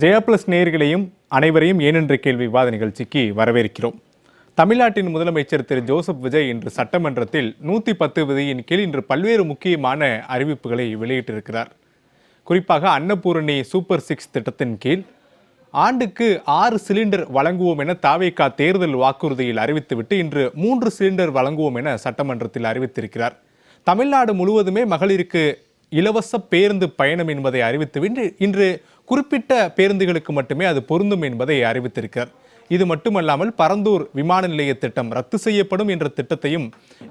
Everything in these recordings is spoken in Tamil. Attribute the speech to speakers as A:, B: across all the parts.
A: ஜெயா பிளஸ் நேயர்களையும் அனைவரையும் ஏனென்ற கேள்வி விவாத நிகழ்ச்சிக்கு வரவேற்கிறோம். தமிழ்நாட்டின் முதலமைச்சர் திரு ஜோசப் விஜய் இன்று சட்டமன்றத்தில் 110 விதியின் கீழ் இன்று பல்வேறு முக்கியமான அறிவிப்புகளை வெளியிட்டிருக்கிறார். குறிப்பாக அன்னபூரணி சூப்பர் 6 திட்டத்தின் கீழ் ஆண்டுக்கு 6 சிலிண்டர் வழங்குவோம் என தாவேகா தேர்தல் வாக்குறுதியில் அறிவித்துவிட்டு இன்று 3 சிலிண்டர் வழங்குவோம் என சட்டமன்றத்தில் அறிவித்திருக்கிறார். தமிழ்நாடு முழுவதுமே மகளிருக்கு இலவச பேருந்து பயணம் என்பதை அறிவித்துவிட்டு இன்று குறிப்பிட்ட பேருந்துகளுக்கு மட்டுமே அது பொருந்தும் என்பதை அறிவித்திருக்கிறார். இது மட்டுமல்லாமல் பரந்தூர் விமான நிலைய திட்டம் ரத்து செய்யப்படும் என்ற திட்டத்தையும்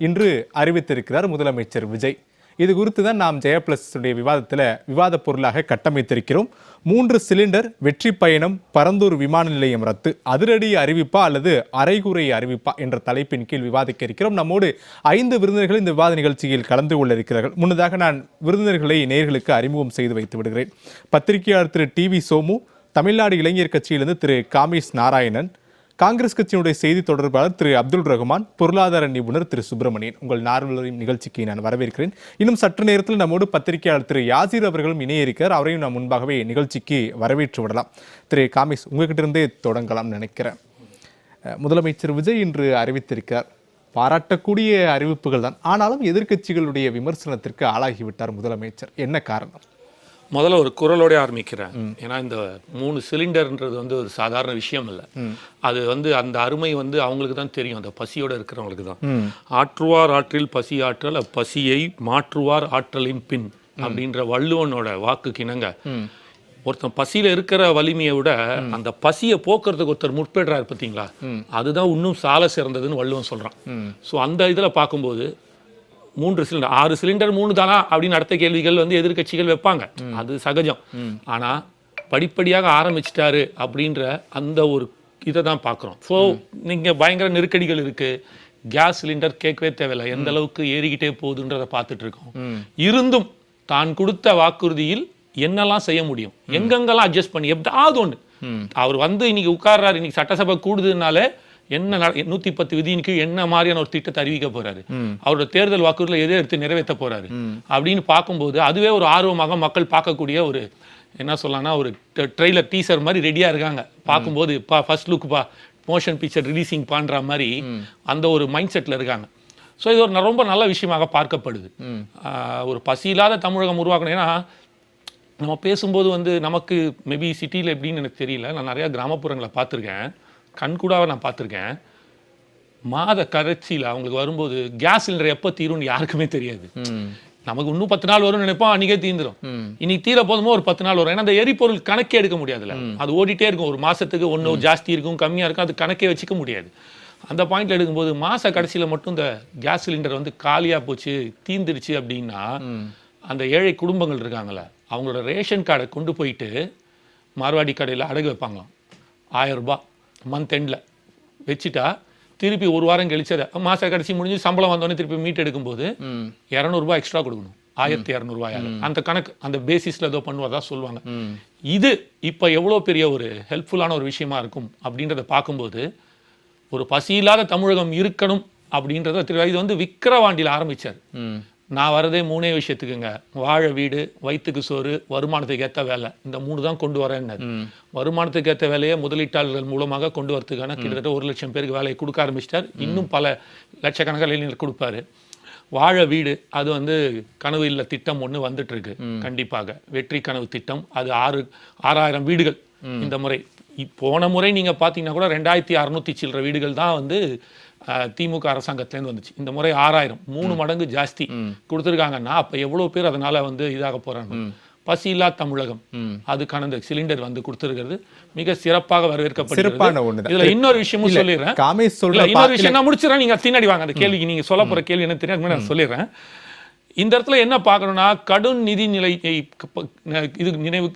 A: இன்று அறிவித்திருக்கிறார் முதலமைச்சர் விஜய். இது குறித்து தான் நாம் ஜெயா பிளஸ் விவாதத்தில் விவாத பொருளாக கட்டமைத்திருக்கிறோம். 3 சிலிண்டர், வெற்றி பயணம், பரந்தூர் விமான நிலையம் ரத்து, அதிரடி அறிவிப்பா அல்லது அரைகுறை அறிவிப்பா என்ற தலைப்பின் கீழ் விவாதிக்க இருக்கிறோம். நம்மோடு 5 விருந்தினர்கள் இந்த விவாத நிகழ்ச்சியில் கலந்து கொள்ள இருக்கிறார்கள். முன்னதாக நான் விருந்தினர்களை நேயர்களுக்கு அறிமுகம் செய்து வைத்து விடுகிறேன். பத்திரிகையாளர் திரு டிவி சோமு, தமிழ்நாடு இளைஞர் கட்சியிலிருந்து திரு காமேஷ் நாராயணன், காங்கிரஸ் கட்சியினுடைய செய்தி தொடர்பாளர் திரு அப்துல் ரஹ்மான், பொருளாதார நிபுணர் திரு சுப்பிரமணியன். உங்கள் நார்வலரின் நிகழ்ச்சிக்கு நான் வரவேற்கிறேன். இன்னும் சற்று நேரத்தில் நம்மோடு பத்திரிகையாளர் திரு யாசிர் அவர்களும் இணைய இருக்கிறார். அவரையும் நான் முன்பாகவே நிகழ்ச்சிக்கு வரவேற்று விடலாம். திரு காமேஷ், உங்ககிட்ட இருந்தே தொடங்கலாம் நினைக்கிறேன். முதலமைச்சர் விஜய் இன்று அறிவித்திருக்கிறார். பாராட்டக்கூடிய அறிவிப்புகள் தான். ஆனாலும் எதிர்க்கட்சிகளுடைய விமர்சனத்திற்கு ஆளாகிவிட்டார் முதலமைச்சர். என்ன காரணம்?
B: முதல்ல ஒரு குரலோட ஆரம்பிக்கிறேன். ஏன்னா இந்த 3 சிலிண்டர்ன்றது ஒரு சாதாரண விஷயம் இல்லை. அது அந்த அருமை அவங்களுக்கு தான் தெரியும், அந்த பசியோட இருக்கிறவங்களுக்கு தான். ஆற்றுவார் ஆற்றில் பசி ஆற்றல், பசியை மாற்றுவார் ஆற்றலின் பின் அப்படின்ற வள்ளுவனோட வாக்குக்கு இணங்க ஒருத்தன் பசியில இருக்கிற வலிமையை விட அந்த பசியை போக்குறதுக்கு ஒருத்தர் முற்படுறாரு பார்த்தீங்களா, அதுதான் இன்னும் சால சிறந்ததுன்னு வள்ளுவன் சொல்றான். ஸோ அந்த இதில் பார்க்கும்போது 3 சிலிண்டர், 6 சிலிண்டர் 3 தானா அப்படின்னு அடுத்த கேள்விகள் எதிர்கட்சிகள் வைப்பாங்க. அது சகஜம். ஆனா படிப்படியாக ஆரம்பிச்சிட்டாரு அப்படின்ற அந்த ஒரு இதை தான் பார்க்குறோம். ஸோ நீங்க பயங்கர நெருக்கடிகள் இருக்கு. கேஸ் சிலிண்டர் கேட்கவே தேவையில்லை, எந்த அளவுக்கு ஏறிக்கிட்டே போகுதுன்றதை பார்த்துட்டு இருக்கோம். இருந்தும் தான் கொடுத்த வாக்குறுதியில் என்னெல்லாம் செய்ய முடியும், எங்கெங்கெல்லாம் அட்ஜஸ்ட் பண்ணி எப்படியாவது ஒன்று அவர் இன்னைக்கு உட்கார்றாரு. இன்னைக்கு சட்டசபை கூடுதுனாலே என்ன 110 விதியின் கீழ் என்ன மாதிரியான ஒரு திட்டத்தை அறிவிக்க போறாரு, அவரோட தேர்தல் வாக்குறுதியில் எதை எடுத்து நிறைவேற்ற போறாரு அப்படின்னு பார்க்கும்போது அதுவே ஒரு ஆர்வமாக மக்கள் பார்க்கக்கூடிய ஒரு என்ன சொல்லலாம்னா ஒரு ட்ரெய்லர் டீசர் மாதிரி ரெடியா இருக்காங்க. பார்க்கும்போது ஃபர்ஸ்ட் லுக்பா மோஷன் பிக்சர் ரிலீசிங் பண்ற மாதிரி அந்த ஒரு மைண்ட் செட்ல இருக்காங்க. ஸோ இது ஒரு ரொம்ப நல்ல விஷயமாக பார்க்கப்படுது. ஒரு பசி இல்லாத தமிழகம் உருவாக்கணும். ஏன்னா நம்ம பேசும்போது நமக்கு மேபி சிட்டியில் எப்படின்னு எனக்கு தெரியல, நான் நிறையா கிராமப்புறங்களை பார்த்துருக்கேன், கண்கூடாக நான் பார்த்துருக்கேன். மாத கடைசியில் அவங்களுக்கு வரும்போது கேஸ் சிலிண்டர் எப்போ தீரும்னு யாருக்குமே தெரியாது. நமக்கு இன்னும் 10 நாள் வரும்னு நினைப்போம், அன்றைக்கே தீர்ந்துடும். இன்னைக்கு தீர போதுமோ ஒரு 10 நாள் வரும். ஏன்னா அந்த எரிபொருள் கணக்கே எடுக்க முடியாதுல்ல, அது ஓடிட்டே இருக்கும். ஒரு மாதத்துக்கு ஒன்று ஜாஸ்தி இருக்கும், கம்மியாக இருக்கும், அது கணக்கே வச்சுக்க முடியாது. அந்த பாயிண்ட்ல எடுக்கும்போது மாத கடைசியில் மட்டும் இந்த கேஸ் சிலிண்டர் காலியாக போச்சு, தீர்ந்துருச்சு அப்படின்னா அந்த ஏழை குடும்பங்கள் இருக்காங்களே, அவங்களோட ரேஷன் கார்டை கொண்டு போயிட்டு மார்வாடி கடையில் அடகு வைப்பாங்களாம். 1000 ரூபாய் மந்த் எண்டில் வச்சுட்டா திருப்பி ஒரு வாரம் கழிச்சதை மாத கடைசி முடிஞ்சு சம்பளம் வந்தோடனே திருப்பி மீட் எடுக்கும்போது 200 ரூபாய் எக்ஸ்ட்ரா கொடுக்கணும். 1200 ரூபாயால் அந்த கணக்கு அந்த பேசிஸில் ஏதோ பண்ணுவதா சொல்லுவாங்க. இது இப்போ எவ்வளோ பெரிய ஒரு ஹெல்ப்ஃபுல்லான ஒரு விஷயமா இருக்கும் அப்படின்றத பார்க்கும்போது ஒரு பசி இல்லாத தமிழகம் இருக்கணும் அப்படின்றத இது விக்கிரவாண்டியில் ஆரம்பித்தார். நான் வரதே 3 விஷயத்துக்குங்க. வாழ வீடு, வயிற்றுக்கு சோறு, வருமானத்துக்கு ஏற்ற வேலை, இந்த 3 தான் கொண்டு வரேன்னு. வருமானத்துக்கு ஏற்ற வேலையை முதலீட்டாளர்கள் மூலமாக கொண்டு வரதுக்கான கிட்டத்தட்ட 1 லட்சம் பேருக்கு வேலையை கொடுக்க ஆரம்பிச்சிட்டார். இன்னும் பல லட்சக்கணக்கான இளைஞர்கள் கொடுப்பாரு. வாழ வீடு அது கனவு இல்ல திட்டம் ஒன்று வந்துட்டு இருக்கு. கண்டிப்பாக வெற்றி கனவு திட்டம், அது 6000 வீடுகள் இந்த முறை. போன முறை நீங்க பார்த்தீங்கன்னா கூட 2600 சில்லற வீடுகள் தான் திமுக அரசாங்கத்திலேருந்து வந்துச்சு. இந்த முறை 6000, 3 மடங்கு ஜாஸ்தி கொடுத்துருக்காங்கன்னா அப்போ எவ்வளோ பேர் அதனால இதாக போறாங்க. பசி இல்லா தமிழகம் அதுக்கான இந்த சிலிண்டர் கொடுத்துருக்கிறது மிக சிறப்பாக வரவேற்கப்படுகிறது. இதுல இன்னொரு விஷயமும் சொல்லிடுறேன். இன்னொரு விஷயம் நான் முடிச்சிடறேன், நீங்க பின்னாடி வாங்க. அந்த கேள்விக்கு நீங்க சொல்ல போற கேள்வி என்ன தெரியாது, நான் சொல்லிடுறேன். இந்த இடத்துல என்ன பார்க்கணும்னா கடும் நிதி நிலையை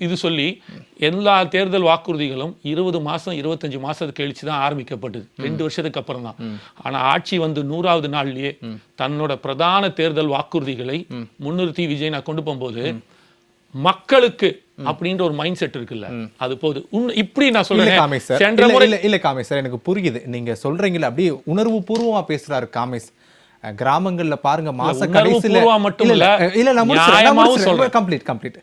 B: இது சொல்லி எல்லா தேர்தல் வாக்குறுதிகளும் 20 மாதம் 25 மாதத்துக்கு கழிச்சு தான் ஆரம்பிக்கப்பட்டது, 2 வருஷத்துக்கு அப்புறம் தான். ஆனால் ஆட்சி 100வது நாள்லயே தன்னோட பிரதான தேர்தல் வாக்குறுதிகளை முன்னிறுத்தி விஜய் நான் கொண்டு போகும்போது மக்களுக்கு அப்படின்ற ஒரு மைண்ட் செட் இருக்குல்ல, அது போது. இப்படி நான் சொல்றேன்.
A: இல்ல காமேஷ் சார், எனக்கு புரியுது நீங்க சொல்றீங்களா, அப்படியே உணர்வு பூர்வமா பேசுறாரு காமேஷ். கிராமங்கள்ல பாருங்க மாச கடைசியில மட்டும் இல்ல கம்ப்ளீட்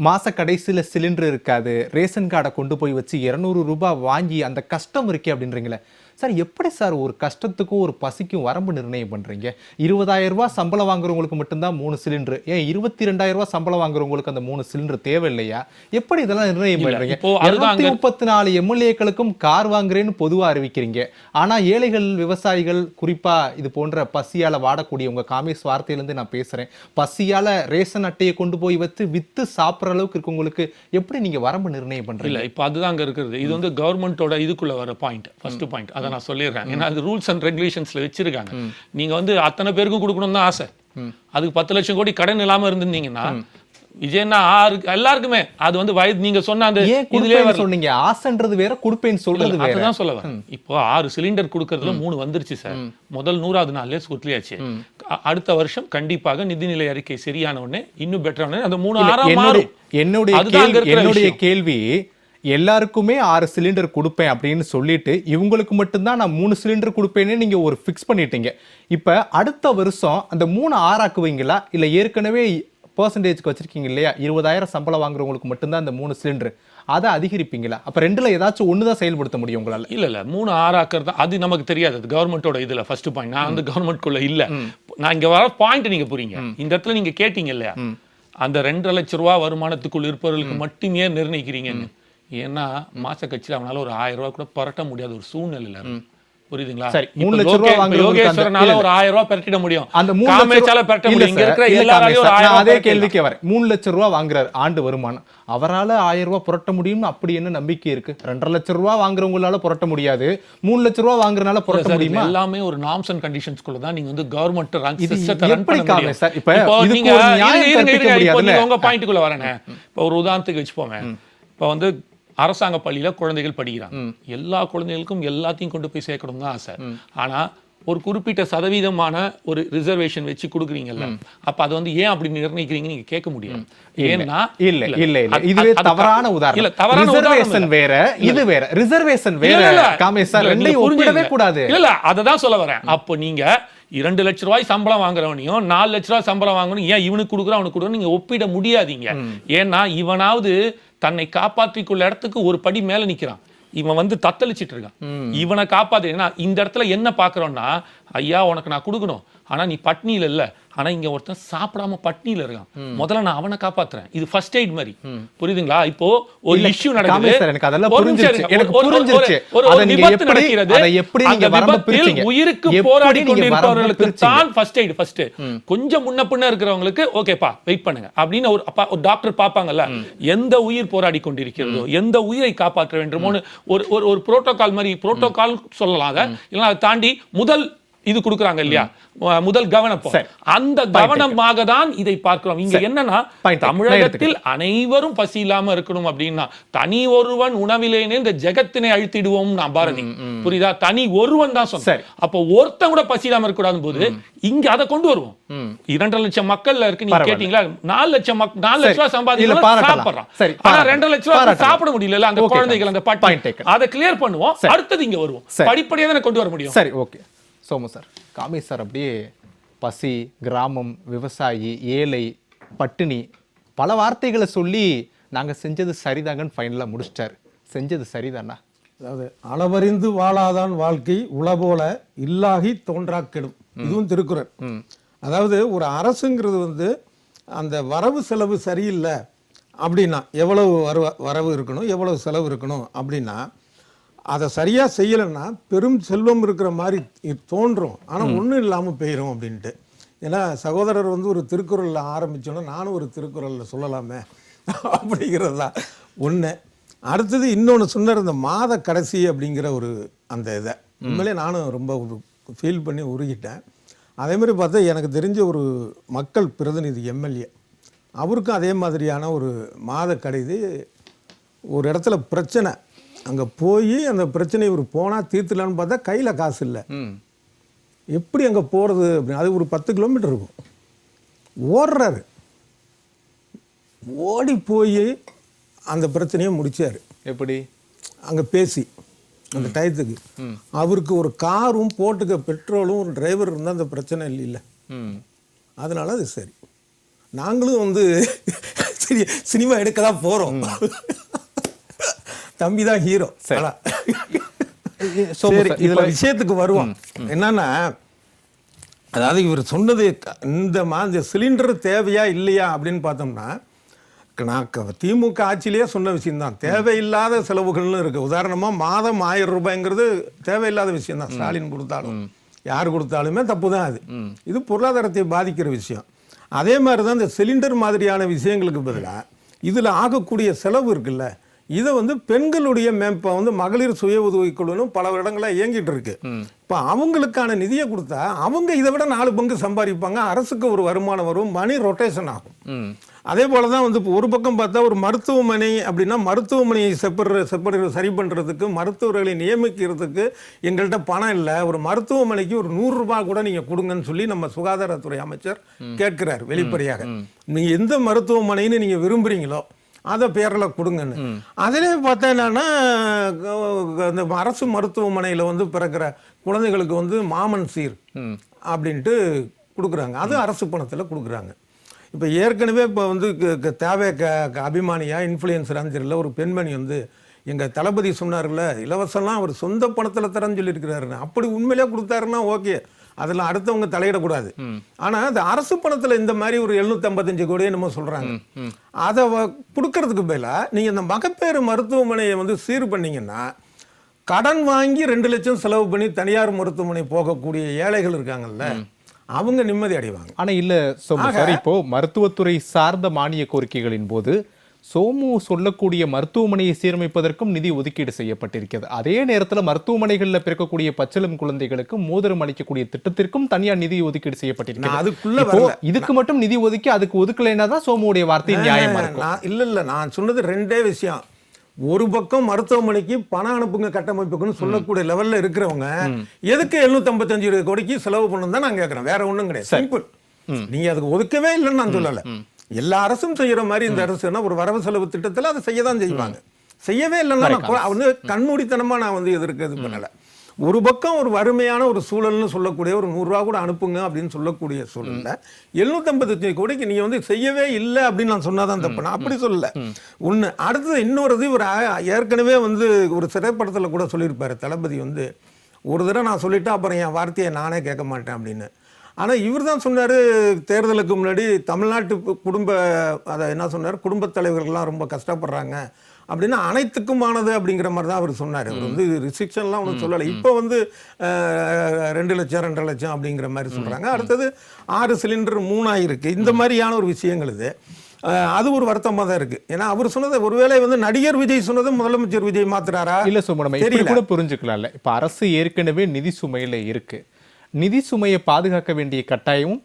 A: மாச கடைசியில் சிலிண்டர் இருக்காது, ரேஷன் கார்டை கொண்டு போய் வச்சு 200 ரூபாய் வாங்கி அந்த கஷ்டம் இருக்கே அப்படின்றீங்களே சார். எப்படி சார் ஒரு கஷ்டத்துக்கும் ஒரு பசிக்கும் வரம்பு நிர்ணயம் பண்றீங்க? 20,000 ரூபாய் சம்பளம் வாங்குறவங்களுக்கு மட்டும்தான் 3 சிலிண்டர், ஏன் 22,000 ரூபாய் சம்பளம் வாங்குறவங்களுக்கு அந்த 3 சிலிண்டர் தேவையில்லையா? எப்படி இதெல்லாம் நிர்ணயம் பண்றீங்க? 234 எம்எல்ஏக்களுக்கும் கார் வாங்குறேன்னு பொதுவா அறிவிக்கிறீங்க, ஆனா ஏழைகள், விவசாயிகள், குறிப்பா இது போன்ற பசியால வாடக்கூடிய உங்க காமேஸ் வார்த்தையிலிருந்து நான் பேசுறேன், பசியால ரேஷன் அட்டையை கொண்டு போய் வச்சு வித்து சாப்பிட்ற அளவுக்கு இருக்கவங்களுக்கு எப்படி நீங்க வரம்பு நிர்ணயம் பண்றீங்க?
B: இல்ல, இப்போ அதுதான் அங்க இருக்குது. இது வந்து கவர்மெண்டோட இதுக்குள்ள வர பாயிண்ட், ஃபர்ஸ்ட் பாயிண்ட். அதை நான் சொல்லிடுறேன். ஏன்னா அது ரூல்ஸ் அண்ட் ரெகுலேஷன்ஸ்ல வச்சிருக்காங்க. நீங்க வந்து அத்தனை பேருக்கும் கொடுக்கணும் தான் ஆசை, அதுக்கு 10 லட்சம் கோடி கடன் இல்லாம இருந்திருந்தீங்கன்னா விஜயன்னா எல்லாருக்குமே அது வந்து வயது நீங்க சொன்ன அந்த
A: இதுலயே சொன்னீங்க, ஆசைன்றது வேற, கொடுப்பேன்னு சொல்றது வேற.
B: அதுதான் சொல்ல வரேன். இப்போ 6 சிலிண்டர் கொடுக்கறதுல 3 வந்துருச்சு சார். முதல் 100வது நாள்லயே சுற்றியாச்சு. அடுத்த வருஷம் கண்டிப்பாக நிதிநிலை அறிக்கை சரியான உடனே இன்னும் பெட்டரான அந்த 3 ஆறாம் மாறும்.
A: என்னுடைய கேள்வி, எல்லாருக்குமே 6 சிலிண்டர் கொடுப்பேன் அப்படின்னு சொல்லிட்டு இவங்களுக்கு மட்டும்தான் நான் 3 சிலிண்டர் கொடுப்பேன்னு நீங்க ஒரு ஃபிக்ஸ் பண்ணிட்டீங்க. இப்ப அடுத்த வருஷம் அந்த 3 ஆறாக்குவீங்களா, இல்ல ஏற்கனவே பெர்சன்டேஜ்க்கு வச்சிருக்கீங்க இல்லையா, 20,000 சம்பளம் வாங்குறவங்களுக்கு மட்டும்தான் அந்த 3 சிலிண்டர், அதை அதிகரிப்பீங்களா? அப்ப ரெண்டுல ஏதாச்சும் ஒண்ணுதான் செயல்படுத்த முடியும் உங்களால?
B: இல்ல 3 ஆறாக்குறது அது நமக்கு தெரியாது. அது கவர்மெண்டோட இதுல ஃபர்ஸ்ட் பாயிண்ட். நான் வந்து கவர்மெண்ட்குள்ள இல்ல. நான் இங்க வர பாயிண்ட் நீங்க புரியுங்க. இந்த இடத்துல நீங்க கேட்டீங்க இல்லையா, அந்த 2.5 லட்சம் ரூபாய் வருமானத்துக்குள் இருப்பவர்களுக்கு மட்டுமே நிர்ணயிக்கிறீங்கன்னு. ஏன்னா மாச கட்சியில் அவனால ஒரு 1000 ரூபாய் கூட பரட்ட முடியாத ஒரு சூழ்நிலையில, புரியுதுங்களா?
A: சரி, 3 லட்சம் ரூபாய் வாங்குறவங்களுக்கு
B: யோகேஸ்வரனால ஒரு 1000 ரூபாய் பரட்டிட முடியும்,
A: அந்த 3
B: காமேச்சால பரட்ட முடியும். இங்க இருக்கிற எல்லாராலையும் ஒரு 1000
A: அதே கேள்விக்கே வரேன். 3 லட்சம் ரூபாய் வாங்குறாரு ஆண்டு வருமானம், அவரால 1000 ரூபாய் புரட்ட முடியும்னு அப்படி என்ன நம்பிக்கை இருக்கு? 2.5 லட்சம் ரூபாய் வாங்குறவங்களால புரட்ட முடியாது, 3 லட்சம் ரூபாய் வாங்குறனால புரட்ட முடியுமா? எல்லாமே
B: ஒரு நார்ம்ஸ் அண்ட் கண்டிஷன்ஸ்க்குள்ள தான் நீங்க வந்து கவர்மெண்ட் ரன்
A: இது
B: சிஸ்டத்தை ரன்
A: எப்படி
B: பண்ண முடியும்.
A: சார்? இப்ப
B: நீங்க உங்க பாயிண்ட்க்குள்ள வரேனே. இப்போ ஒரு உதாரணத்துக்கு வச்சுப்போமே, இப்போ வந்து அரசாங்க பள்ளியில குழந்தைகள் படிக்கிறாங்க. எல்லா குழந்தைகளுக்கும் எல்லாத்தையும் கொண்டு போய் சேர்க்கணும் தான் ஆசை. ஆனா ஒரு குறிப்பிட்ட சதவீதமான ஒரு ரிசர்வேஷன் வச்சு கொடுக்குறீங்கல்ல, அப்ப அது வந்து ஏன் அப்படி நிர்ணயிக்கிறீங்க நீங்க கேட்க முடியும். ஏன்னா
A: இதுவே தவறான உதாரணம்.
B: இல்ல, தவறான
A: ரிசர்வேஷன் வேற, இது வேற. ரிசர்வேஷன் வேற காமேஷ் சார், ரெண்டையும் ஒப்பிடவே கூடாது.
B: இல்ல, அததான் சொல்ல வரேன். அப்போ நீங்க 2 லட்சம் ரூபாய் சம்பளம் வாங்குறவனையும் 4 லட்சம் ரூபாய் சம்பளம் வாங்கணும், ஏன் இவனுக்கு கொடுக்குறோம் அவனுக்கு கொடுக்கணும் நீங்க ஒப்பிட முடியாதீங்க. ஏன்னா இவனாவது தன்னை காப்பாற்றிக்குள்ள இடத்துக்கு ஒரு படி மேல நிக்கிறான், இவன் வந்து தத்தளிச்சிட்டு இருக்கான். இவனை காப்பாத்து. இந்த இடத்துல என்ன பாக்குறோம்னா, ஐயா உனக்கு நான் கொடுக்கணும், ஆனா நீ பட்னியில இல்ல, ஆனா இங்க ஒருத்தன் சாப்பிடாம பட்னியில இருக்கான், முதல்ல நான் அவனை காப்பாத்துறேன். இது ஃபர்ஸ்ட் எய்ட் மாதிரி, புரியுதுங்களா? இப்போ ஒரு இஷ்யூ நடக்குது,
A: எனக்கு அதெல்லாம் புரிஞ்சிருச்சு, எனக்கு புரிஞ்சிருச்சு.
B: ஒரு விபத்து நடக்கிறது, அந்த விபத்தில் உயிருக்கு போராடி கொண்டிருப்பவர்களுக்கு தான் ஃபர்ஸ்ட் எய்ட். ஃபர்ஸ்ட் கொஞ்சம் முன்ன பின்ன இருக்கிறவங்களுக்கு ஓகேப்பா வெயிட் பண்ணுங்க அப்படின்னு ஒரு டாக்டர் பாப்பாங்கல்ல, எந்த உயிர் போராடி கொண்டிருக்கிறதோ, எந்த உயிரை காப்பாற்ற வேண்டுமோன்னு ஒரு புரோட்டோகால் மாதிரி, புரோட்டோகால் சொல்லலாம் அதை, இல்லைன்னா அதை தாண்டி முதல் இது கொடுக்குறாங்க இல்லையா, முதல் கவனம், அந்த கவனமாக தான் இதை பார்க்கிறோம். இங்க என்னன்னா, தமிழகத்தில் அனைவரும் பசி இல்லாம இருக்கணும் அப்படின்னா, தனி ஒருவன் உணவிலேனே இந்த ஜெகத்தினை அழித்திடுவோம் நான் பாரதி, புரியுதா? தனி ஒருவன் தான் சொன்ன. அப்போ ஒருத்தன் கூட பசி இல்லாம இருக்க கூடாது போது இங்க அதை கொண்டு வருவோம். 2.5 லட்சம் மக்கள்ல இருக்கு, நீங்க கேட்டீங்களா, 4 லட்சம் ரூபாய் சம்பாதிக்கலாம் சாப்பிடுறான், ஆனா 2.5 லட்சம் ரூபாய் சாப்பிட முடியல அந்த குழந்தைகள், அந்த பாட்டி, அதை கிளியர் பண்ணுவோம். அடுத்தது இங்க வருவோம், படிப்படியா தானே கொண்டு வர முடியும்.
A: சரி, okay Somu sir. Kamesh sir அப்படியே பசி, கிராமம், விவசாயி, ஏழை, பட்டினி பல வார்த்தைகளை சொல்லி நாங்கள் செஞ்சது சரிதாங்கன்னு ஃபைனலாக முடிச்சிட்டார். செஞ்சது சரிதானா?
C: அதாவது அளவறிந்து வாழாதான் வாழ்க்கை உளபோல இல்லாகி தோன்றா கெடும், இதுவும் திருக்குறள். அதாவது ஒரு அரசுங்கிறது வந்து அந்த வரவு செலவு சரியில்லை அப்படின்னா, எவ்வளவு வரவு இருக்கணும் எவ்வளவு செலவு இருக்கணும் அப்படின்னா, அதை சரியாக செய்யலைன்னா பெரும் செல்வம் இருக்கிற மாதிரி தோன்றும், ஆனால் ஒன்றும் இல்லாமல் போயிடும் அப்படின்ட்டு. ஏன்னா சகோதரர் வந்து ஒரு திருக்குறளில் ஆரம்பித்தோன்னா நானும் ஒரு திருக்குறளில் சொல்லலாமே அப்படிங்கிறது தான் ஒன்று. அடுத்தது இன்னொன்று சொன்னார், இந்த மாத கடைசி அப்படிங்கிற ஒரு அந்த இதை உண்மையிலே நானும் ரொம்ப ஒரு ஃபீல் பண்ணி உருகிட்டேன். அதேமாதிரி பார்த்தா எனக்கு தெரிஞ்ச ஒரு மக்கள் பிரதிநிதி எம்எல்ஏ, அவருக்கும் அதே மாதிரியான ஒரு மாத கடைசி ஒரு இடத்துல பிரச்சனை, அங்கே போய் அந்த பிரச்சனை ஒரு போனால் தீர்த்துலான்னு பார்த்தா கையில் காசு இல்லை, எப்படி அங்கே போகிறது அப்படின்னு. அது ஒரு 10 கிலோமீட்டர் இருக்கும். ஓடுறாரு, ஓடி போய் அந்த பிரச்சனையை முடிச்சார்.
A: எப்படி?
C: அங்கே பேசி அந்த டயத்துக்கு அவருக்கு ஒரு காரும் போட்டுக்க பெட்ரோலும் ஒரு டிரைவர் இருந்தால் அந்த பிரச்சனை இல்லை. அதனால அது சரி. நாங்களும் வந்து சினிமா எடுக்க தான் போகிறோம், தம்பி தான் ஹீரோ. சரி, இதில் விஷயத்துக்கு வருவோம். என்னன்னா, அதாவது இவர் சொன்னது இந்த சிலிண்டர் தேவையா இல்லையா அப்படின்னு பார்த்தோம்னா, நான் திமுக ஆட்சியிலேயே சொன்ன விஷயம்தான். தேவையில்லாத செலவுகள்னு இருக்குது. உதாரணமாக மாதம் 1000 ரூபாய்ங்கிறது தேவையில்லாத விஷயம்தான். ஸ்டாலின் கொடுத்தாலும் யார் கொடுத்தாலுமே தப்பு தான் அது. இது பொருளாதாரத்தை பாதிக்கிற விஷயம். அதே மாதிரி தான் இந்த சிலிண்டர் மாதிரியான விஷயங்களுக்கு பதிலாக இதில் ஆகக்கூடிய செலவு இருக்குல்ல, இதை பெண்களுடைய இப்போ மகளிர் சுய உதவிக்குழுன்னு பல இடங்களில் இயங்கிட்டு இருக்கு. இப்போ அவங்களுக்கான நிதியை கொடுத்தா அவங்க இதை விட 4 பங்கு சம்பாதிப்பாங்க, அரசுக்கு ஒரு வருமானம் வரும், மணி ரொட்டேஷன் ஆகும். அதே போல தான் இப்போ ஒரு பக்கம் பார்த்தா ஒரு மருத்துவமனை அப்படின்னா மருத்துவமனையை சரி பண்ணுறதுக்கு, மருத்துவர்களை நியமிக்கிறதுக்கு எங்கள்கிட்ட பணம் இல்லை, ஒரு மருத்துவமனைக்கு ஒரு 100 ரூபாய் கூட நீங்கள் கொடுங்கன்னு சொல்லி நம்ம சுகாதாரத்துறை அமைச்சர் கேட்கிறார் வெளிப்படையாக. நீங்கள் எந்த மருத்துவமனைன்னு நீங்கள் விரும்புகிறீங்களோ அதை பேரில் கொடுங்கன்னு. அதிலே பார்த்தா என்னன்னா, அந்த அரசு மருத்துவமனையில் பிறக்கிற குழந்தைகளுக்கு மாமன் சீர் அப்படின்ட்டு கொடுக்குறாங்க. அது அரசு பணத்தில் கொடுக்குறாங்க. இப்போ ஏற்கனவே இப்போ தேவை அபிமானியா இன்ஃப்ளூயன்சரான்னு தெரியல, ஒரு பெண்மணி எங்கள் தளபதி சொன்னார்ல, இலவசம்லாம் அவர் சொந்த பணத்தில் தரேன்னு சொல்லியிருக்கிறாருன்னு. அப்படி உண்மையிலே கொடுத்தாருன்னா ஓகே, அதில் அடுத்தவங்க தலையிடக்கூடாது. ஆனால் அந்த அரசு பணத்தில் இந்த மாதிரி ஒரு 755 கோடியே நம்ம சொல்கிறாங்க. அதை கொடுக்கறதுக்கு பதிலாக நீங்கள் இந்த மகப்பேறு மருத்துவமனையை சீர் பண்ணிங்கன்னா, கடன் வாங்கி 2 லட்சம் செலவு பண்ணி தனியார் மருத்துவமனை போகக்கூடிய ஏழைகள் இருக்காங்கல்ல, அவங்க நிம்மதி அடைவாங்க.
A: ஆனா இல்ல சோமு சார், இப்போ மருத்துவத்துறை சார்ந்த மானிய கோரிக்கைகளின் போது சோமு சொல்லக்கூடிய மருத்துவமனையை சீரமைப்பதற்கும் நிதி ஒதுக்கீடு செய்யப்பட்டிருக்கிறது. அதே நேரத்தில் மருத்துவமனைகளில் பிறக்கக்கூடிய பச்சிளம் குழந்தைகளுக்கு மோதிரம் அளிக்கக்கூடிய திட்டத்திற்கும் தனியார் நிதி ஒதுக்கீடு செய்யப்பட்டிருக்கிறது.
C: அதுக்குள்ள
A: இதுக்கு மட்டும் நிதி ஒதுக்கி அதுக்கு ஒதுக்கலைன்னா தான் சோமுடைய வார்த்தை நியாயமா இருக்கும்.
C: இல்ல நான் சொன்னது 2 விஷயம். ஒரு பக்கம் மருத்துவமனைக்கு பணம் அனுப்புங்க கட்டமைப்புக்குன்னு சொல்லக்கூடிய லெவல்ல இருக்கிறவங்க எதுக்கு 755 கோடிக்கு செலவு பண்ணணும் தான் நான் கேட்கறேன். வேற ஒண்ணும் கிடையாது, சிம்பிள். நீங்க அதுக்கு ஒதுக்கவே இல்லைன்னு நான் சொல்லல. எல்லா அரசும் செய்யற மாதிரி இந்த அரசுனா ஒரு வரவு செலவு திட்டத்தில் அதை செய்யதான் செய்வாங்க. செய்யவே இல்லைன்னா கண்மூடித்தனமா நான் எதிர்க்கிறது பண்ணல. ஒரு பக்கம் ஒரு வறுமையான ஒரு சூழல்னு சொல்லக்கூடிய ஒரு 100 ரூபா கூட அனுப்புங்க அப்படின்னு சொல்லக்கூடிய சூழல்ல 755 கோடிக்கு நீங்க செய்யவே இல்லை அப்படின்னு நான் சொன்னாதான் தப்பு. நான் அப்படி சொல்லல. ஒண்ணு. அடுத்தது இன்னொரு இவர் ஏற்கனவே ஒரு திரைப்படத்தில் கூட சொல்லியிருப்பாரு தளபதி, ஒரு தடவை நான் சொல்லிட்டு அப்புறம் என் வார்த்தையை நானே கேட்க மாட்டேன் அப்படின்னு. ஆனால் இவர் தான் சொன்னார் தேர்தலுக்கு முன்னாடி, தமிழ்நாட்டு அதை என்ன சொன்னார், குடும்பத் தலைவர்கள்லாம் ரொம்ப கஷ்டப்படுறாங்க அப்படின்னா அனைத்துக்குமானது அப்படிங்கிற மாதிரி தான் அவர் சொன்னார். அவர் ரிஸ்ட்ரிக்ஷன்லாம் ஒன்றும் சொல்லலை. இப்போ 2 லட்சம் 2.5 லட்சம் அப்படிங்கிற மாதிரி சொல்கிறாங்க. அடுத்தது 6 சிலிண்டர் 3 ஆயிருக்கு. இந்த மாதிரியான ஒரு விஷயங்கள் இது. அது ஒரு வருத்தமாக தான் இருக்கு. ஏன்னா அவர் சொன்னது ஒருவேளை நடிகர் விஜய் சொன்னது முதலமைச்சர் விஜய் மாத்துறாரா
A: இல்ல சுமணம் கூட புரிஞ்சுக்கலாம்ல. இப்ப அரசு ஏற்கனவே நிதி சுமையில இருக்கு. நிதி சுமையை பாதுகாக்க வேண்டிய கட்டாயமும்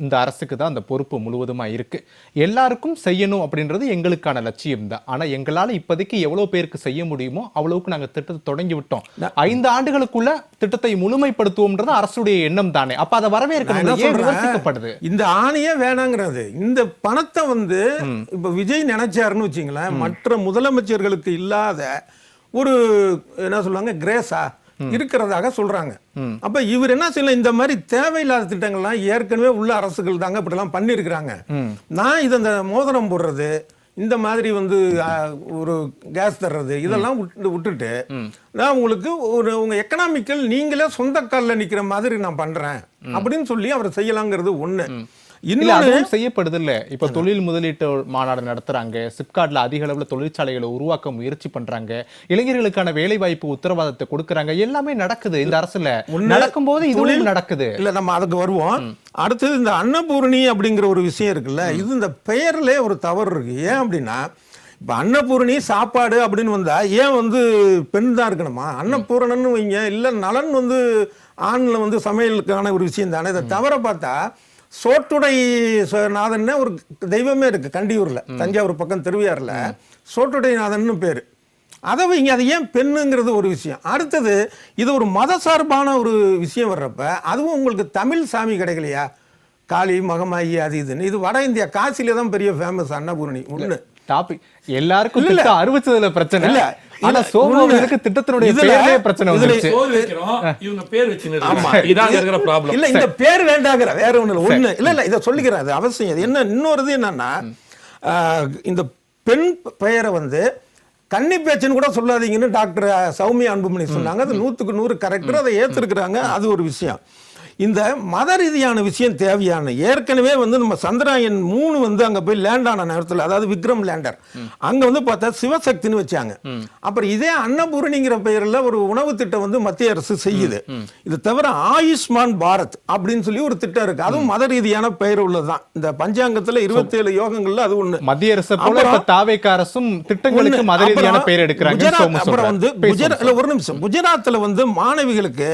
A: இந்த அரசுக்கு தான் அந்த பொறுப்பு முழுவதுமா இருக்கு. எல்லாருக்கும் செய்யணும் அப்படின்றது எங்களுக்கான லட்சியம் தான். ஆனா எங்களால இப்போதைக்கு எவ்வளவு பேருக்கு செய்ய முடியுமோ அவ்வளவுக்கு நாங்க திட்டத்தை தொடங்கி விட்டோம். 5 ஆண்டுகளுக்குள்ள திட்டத்தை முழுமைப்படுத்துவோம்ன்றது அரசுடைய எண்ணம் தானே. அப்ப அதை வரவேற்கப்படுது.
C: இந்த ஆணையே வேணாங்கிறது. இந்த பணத்தை இப்ப விஜய் நினைச்சாருன்னு வச்சுங்களேன், மற்ற முதலமைச்சர்களுக்கு இல்லாத ஒரு என்ன சொல்லுவாங்க கிரேஸா இருக்கிறதாக சொல்றாங்க. அப்ப இவர் என்ன செய்யலாம், இந்த மாதிரி தேவையில்லாத திட்டங்கள்லாம் ஏற்கனவே உள்ள அரசுகள் தாங்க இப்படிலாம் பண்ணியிருக்கிறாங்க. நான் இதை இந்த மோதிரம் போடுறது, இந்த மாதிரி ஒரு கேஸ் தர்றது, இதெல்லாம் விட்டுட்டு நான் உங்களுக்கு உங்க எக்கனாமிக்கல் நீங்களே சொந்த காலில் நிற்கிற மாதிரி நான் பண்றேன் அப்படின்னு சொல்லி அவர் செய்யலாங்கிறது ஒண்ணு.
A: இன்னும் செய்யப்படுது இல்ல. இப்ப தொழில் முதலீட்டு மாநாடு நடத்துறாங்க, சிப்காட்ல அதிக அளவுல தொழிற்சாலைகளை உருவாக்க முயற்சி பண்றாங்க, இளைஞர்களுக்கான வேலை வாய்ப்பு உத்தரவாதத்தை கொடுக்கறாங்க. எல்லாமே நடக்குது இந்த அரசுல. நடக்கும் போது இதுவும் நடக்குது
C: இல்ல. நம்ம அதுக்கு வருவோம். அடுத்தது இந்த அன்னபூரணி அப்படிங்கிற ஒரு விஷயம் இருக்குல்ல, இது இந்த பெயர்ல ஒரு தவறு இருக்கு. ஏன் அப்படின்னா, இப்போ அன்னபூரணி சாப்பாடு அப்படின்னு வந்தா ஏன் பெண் தான் இருக்கணுமா? அன்னபூரணன்னு வைங்க, இல்ல நலன் ஆண்ல சமையலுக்கான ஒரு விஷயம் தானே. இதை தவற பார்த்தா சோட்டுடை நாதன் ஒரு தெய்வமே இருக்கு கண்டியூர்ல, தஞ்சாவூர் பக்கம் திருவையாறுல சோட்டுடை நாதன் பேரு. அதை வைங்க, அது ஏன் பெண்ணுங்கிறது ஒரு விஷயம். அடுத்தது இது ஒரு மத சார்பான ஒரு விஷயம் வர்றப்ப அதுவும் உங்களுக்கு தமிழ் சாமி கிடைக்கலையா, காளி மகமாயி அது இதுன்னு. இது வட இந்தியா காசில தான் பெரிய ஃபேமஸ் அன்னபூரணி. ஒண்ணு
A: டாபிக் எல்லாருக்கும் அறிவிச்சதுல பிரச்சனை இல்ல. ஆனா சோமுக்கு திட்டத்தினுடைய பேரே பிரச்சனை வந்துருச்சு.
B: இவங்க பேர் வச்சிருக்காங்க, இதான் இருக்கிற ப்ராப்ளம்.
C: இல்ல இந்த பேர் வேண்டாங்கற வேற ஒண்ணு இல்ல. ஒண்ணு இல்ல இத சொல்லிக்கிறேன், அது அவசியம். என்ன இன்னொரு என்னன்னா, இந்த பெண் பெயரை வந்து கன்னி பேச்சுன்னு கூட சொல்லாதீங்கன்னு டாக்டர் சௌமியா அன்புமணி சொன்னாங்க. அது 100க்கு 100 கரெக்டர். அதை ஏற்றுருக்குறாங்க. அது ஒரு விஷயம். இந்த மத ரீதியான விஷயம் தேவையான ஏற்கனவே வந்து நம்ம சந்திராயன் 3 வந்து அங்கே போய் லேண்ட் ஆன நேரத்தில், அதாவது விக்ரம் லேண்டர் அங்கே வந்து பார்த்தா சிவசக்தின்னு வச்சாங்க. அப்புறம் இதே அன்னபூரணிங்கிற பெயரில் ஒரு உணவு திட்டம் வந்து மத்திய அரசு செய்யுது. இது தவிர ஆயுஷ்மான் பாரத் அப்படின்னு சொல்லி ஒரு திட்டம் இருக்கு. அதுவும் மத ரீதியான பெயர் உள்ளதுதான். இந்த பஞ்சாங்கத்தில் 27 யோகங்கள்ல அது ஒண்ணு.
A: மத்திய அரசு போல இப்ப தாவேக அரசும் திட்டங்களுக்கு மத ரீதியான பெயர் எடுக்கிறாங்க.
C: அப்புறம் வந்து ஒரு நிமிஷம், குஜராத்தில் வந்து மாணவிகளுக்கு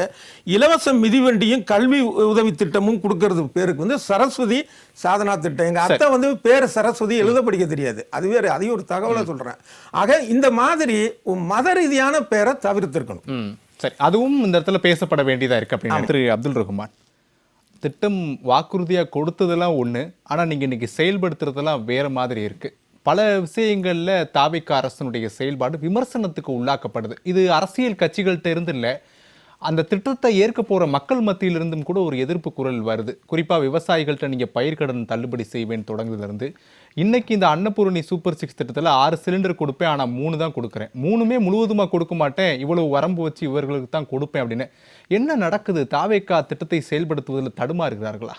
C: இலவச மிதிவண்டியும் கல்வி உதவி திட்டமும் கொடுக்கறது பேருக்கு வந்து சரஸ்வதி சாதனா திட்டம். எங்க அத்தை வந்து பேர் சரஸ்வதி எழுத படிக்க தெரியாது. அது வேற, அதையும் ஒரு தகவலை சொல்றேன். ஆக இந்த மாதிரி மத ரீதியான பேரை தவிர்த்திருக்கணும்.
A: சரி, அதுவும் இந்த இடத்துல பேசப்பட வேண்டியதா இருக்கு அப்படின்னு திரு அப்துல் ரஹ்மான். திட்டம் வாக்குறுதியா கொடுத்ததெல்லாம் ஒண்ணு, ஆனா நீங்க இன்னைக்கு செயல்படுத்துறதெல்லாம் வேற மாதிரி இருக்கு. பல விஷயங்கள்ல தாவேக அரசனுடைய செயல்பாடு விமர்சனத்துக்கு உள்ளாக்கப்படுது. இது அரசியல் கட்சிகள்கிட்ட இருந்து இல்லை, அந்த திட்டத்தை ஏற்க போற மக்கள் மத்தியிலிருந்தும் கூட ஒரு எதிர்ப்பு குரல் வருது. குறிப்பா விவசாயிகள்கிட்ட நீங்க பயிர்க்கடன் தள்ளுபடி செய்வேன் தொடங்குதிலிருந்து இன்னைக்கு இந்த அன்னபூரணி சூப்பர் 6 திட்டத்தில் 6 சிலிண்டர் கொடுப்பேன், ஆனா 3 தான் கொடுக்குறேன், 3மே முழுவதுமா கொடுக்க மாட்டேன், இவ்வளவு வரம்பு வச்சு இவர்களுக்கு தான் கொடுப்பேன் அப்படின்னு என்ன நடக்குது? தாவேகா திட்டத்தை செயல்படுத்துவதில் தடுமாறுகிறார்களா?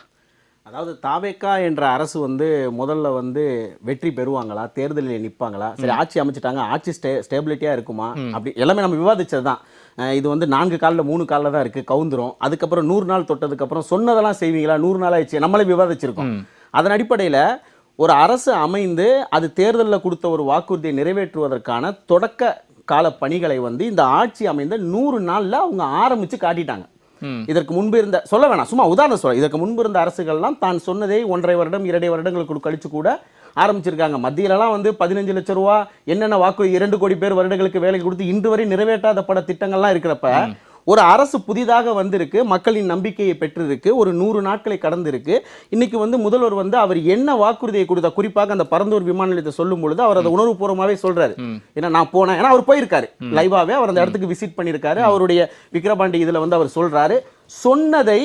D: அதாவது தாவேகா என்ற அரசு வந்து முதல்ல வந்து வெற்றி பெறுவாங்களா, தேர்தலில் நிற்பாங்களா, சரி ஆட்சி அமைச்சிட்டாங்க, ஆட்சி ஸ்டேபிலிட்டியாக இருக்குமா, அப்படி எல்லாமே நம்ம விவாதிச்சது தான். இது வந்து 4 காலில் 3 காலில் தான் இருக்குது, கவுந்துரும். அதுக்கப்புறம் 100 நாள் தொட்டதுக்கப்புறம் சொன்னதெல்லாம் செய்வீங்களா, 100 நாள் ஆயிடுச்சு, நம்மளே விவாதிச்சிருக்கோம். அதன் அடிப்படையில் ஒரு அரசு அமைந்து அது தேர்தலில் கொடுத்த ஒரு வாக்குறுதியை நிறைவேற்றுவதற்கான தொடக்க கால பணிகளை வந்து இந்த ஆட்சி அமைந்த 100 நாளில் அவங்க ஆரம்பித்து காட்டிட்டாங்க. இதற்கு முன்பு இருந்த, சொல்ல வேணாம், சும்மா உதாரணம் சொல்ல, இதற்கு முன்பு இருந்த அரசுகள்லாம் தான் சொன்னதை 1.5 வருடம் 2 வருடங்களுக்கு கழிச்சு கூட ஆரம்பிச்சிருக்காங்க. மத்தியிலலாம் வந்து 15 லட்சம் ரூபா என்னென்ன வாக்கு 2 கோடி பேர் வருடங்களுக்கு வேலை கொடுத்து இன்று வரை நிறைவேற்றாத பட திட்டங்கள்லாம் இருக்கிறப்ப ஒரு அரசு புதிதாக வந்திருக்கு, மக்களின் நம்பிக்கையை பெற்றிருக்கு, ஒரு 100 நாட்களை கடந்திருக்கு. இன்னைக்கு வந்து முதல்வர் வந்து அவர் என்ன வாக்குறுதியை கொடுத்தா, குறிப்பாக அந்த பரந்தூர் விமான நிலையத்தை சொல்லும் பொழுது அவர் அதை உணர்வுபூர்வமாகவே சொல்றாரு. ஏன்னா நான் போனேன், ஏன்னா அவர் போயிருக்காரு லைவாவே, அவர் அந்த இடத்துக்கு விசிட் பண்ணியிருக்காரு. அவருடைய விக்ரபாண்டி இதுல வந்து அவர் சொல்றாரு, சொன்னதை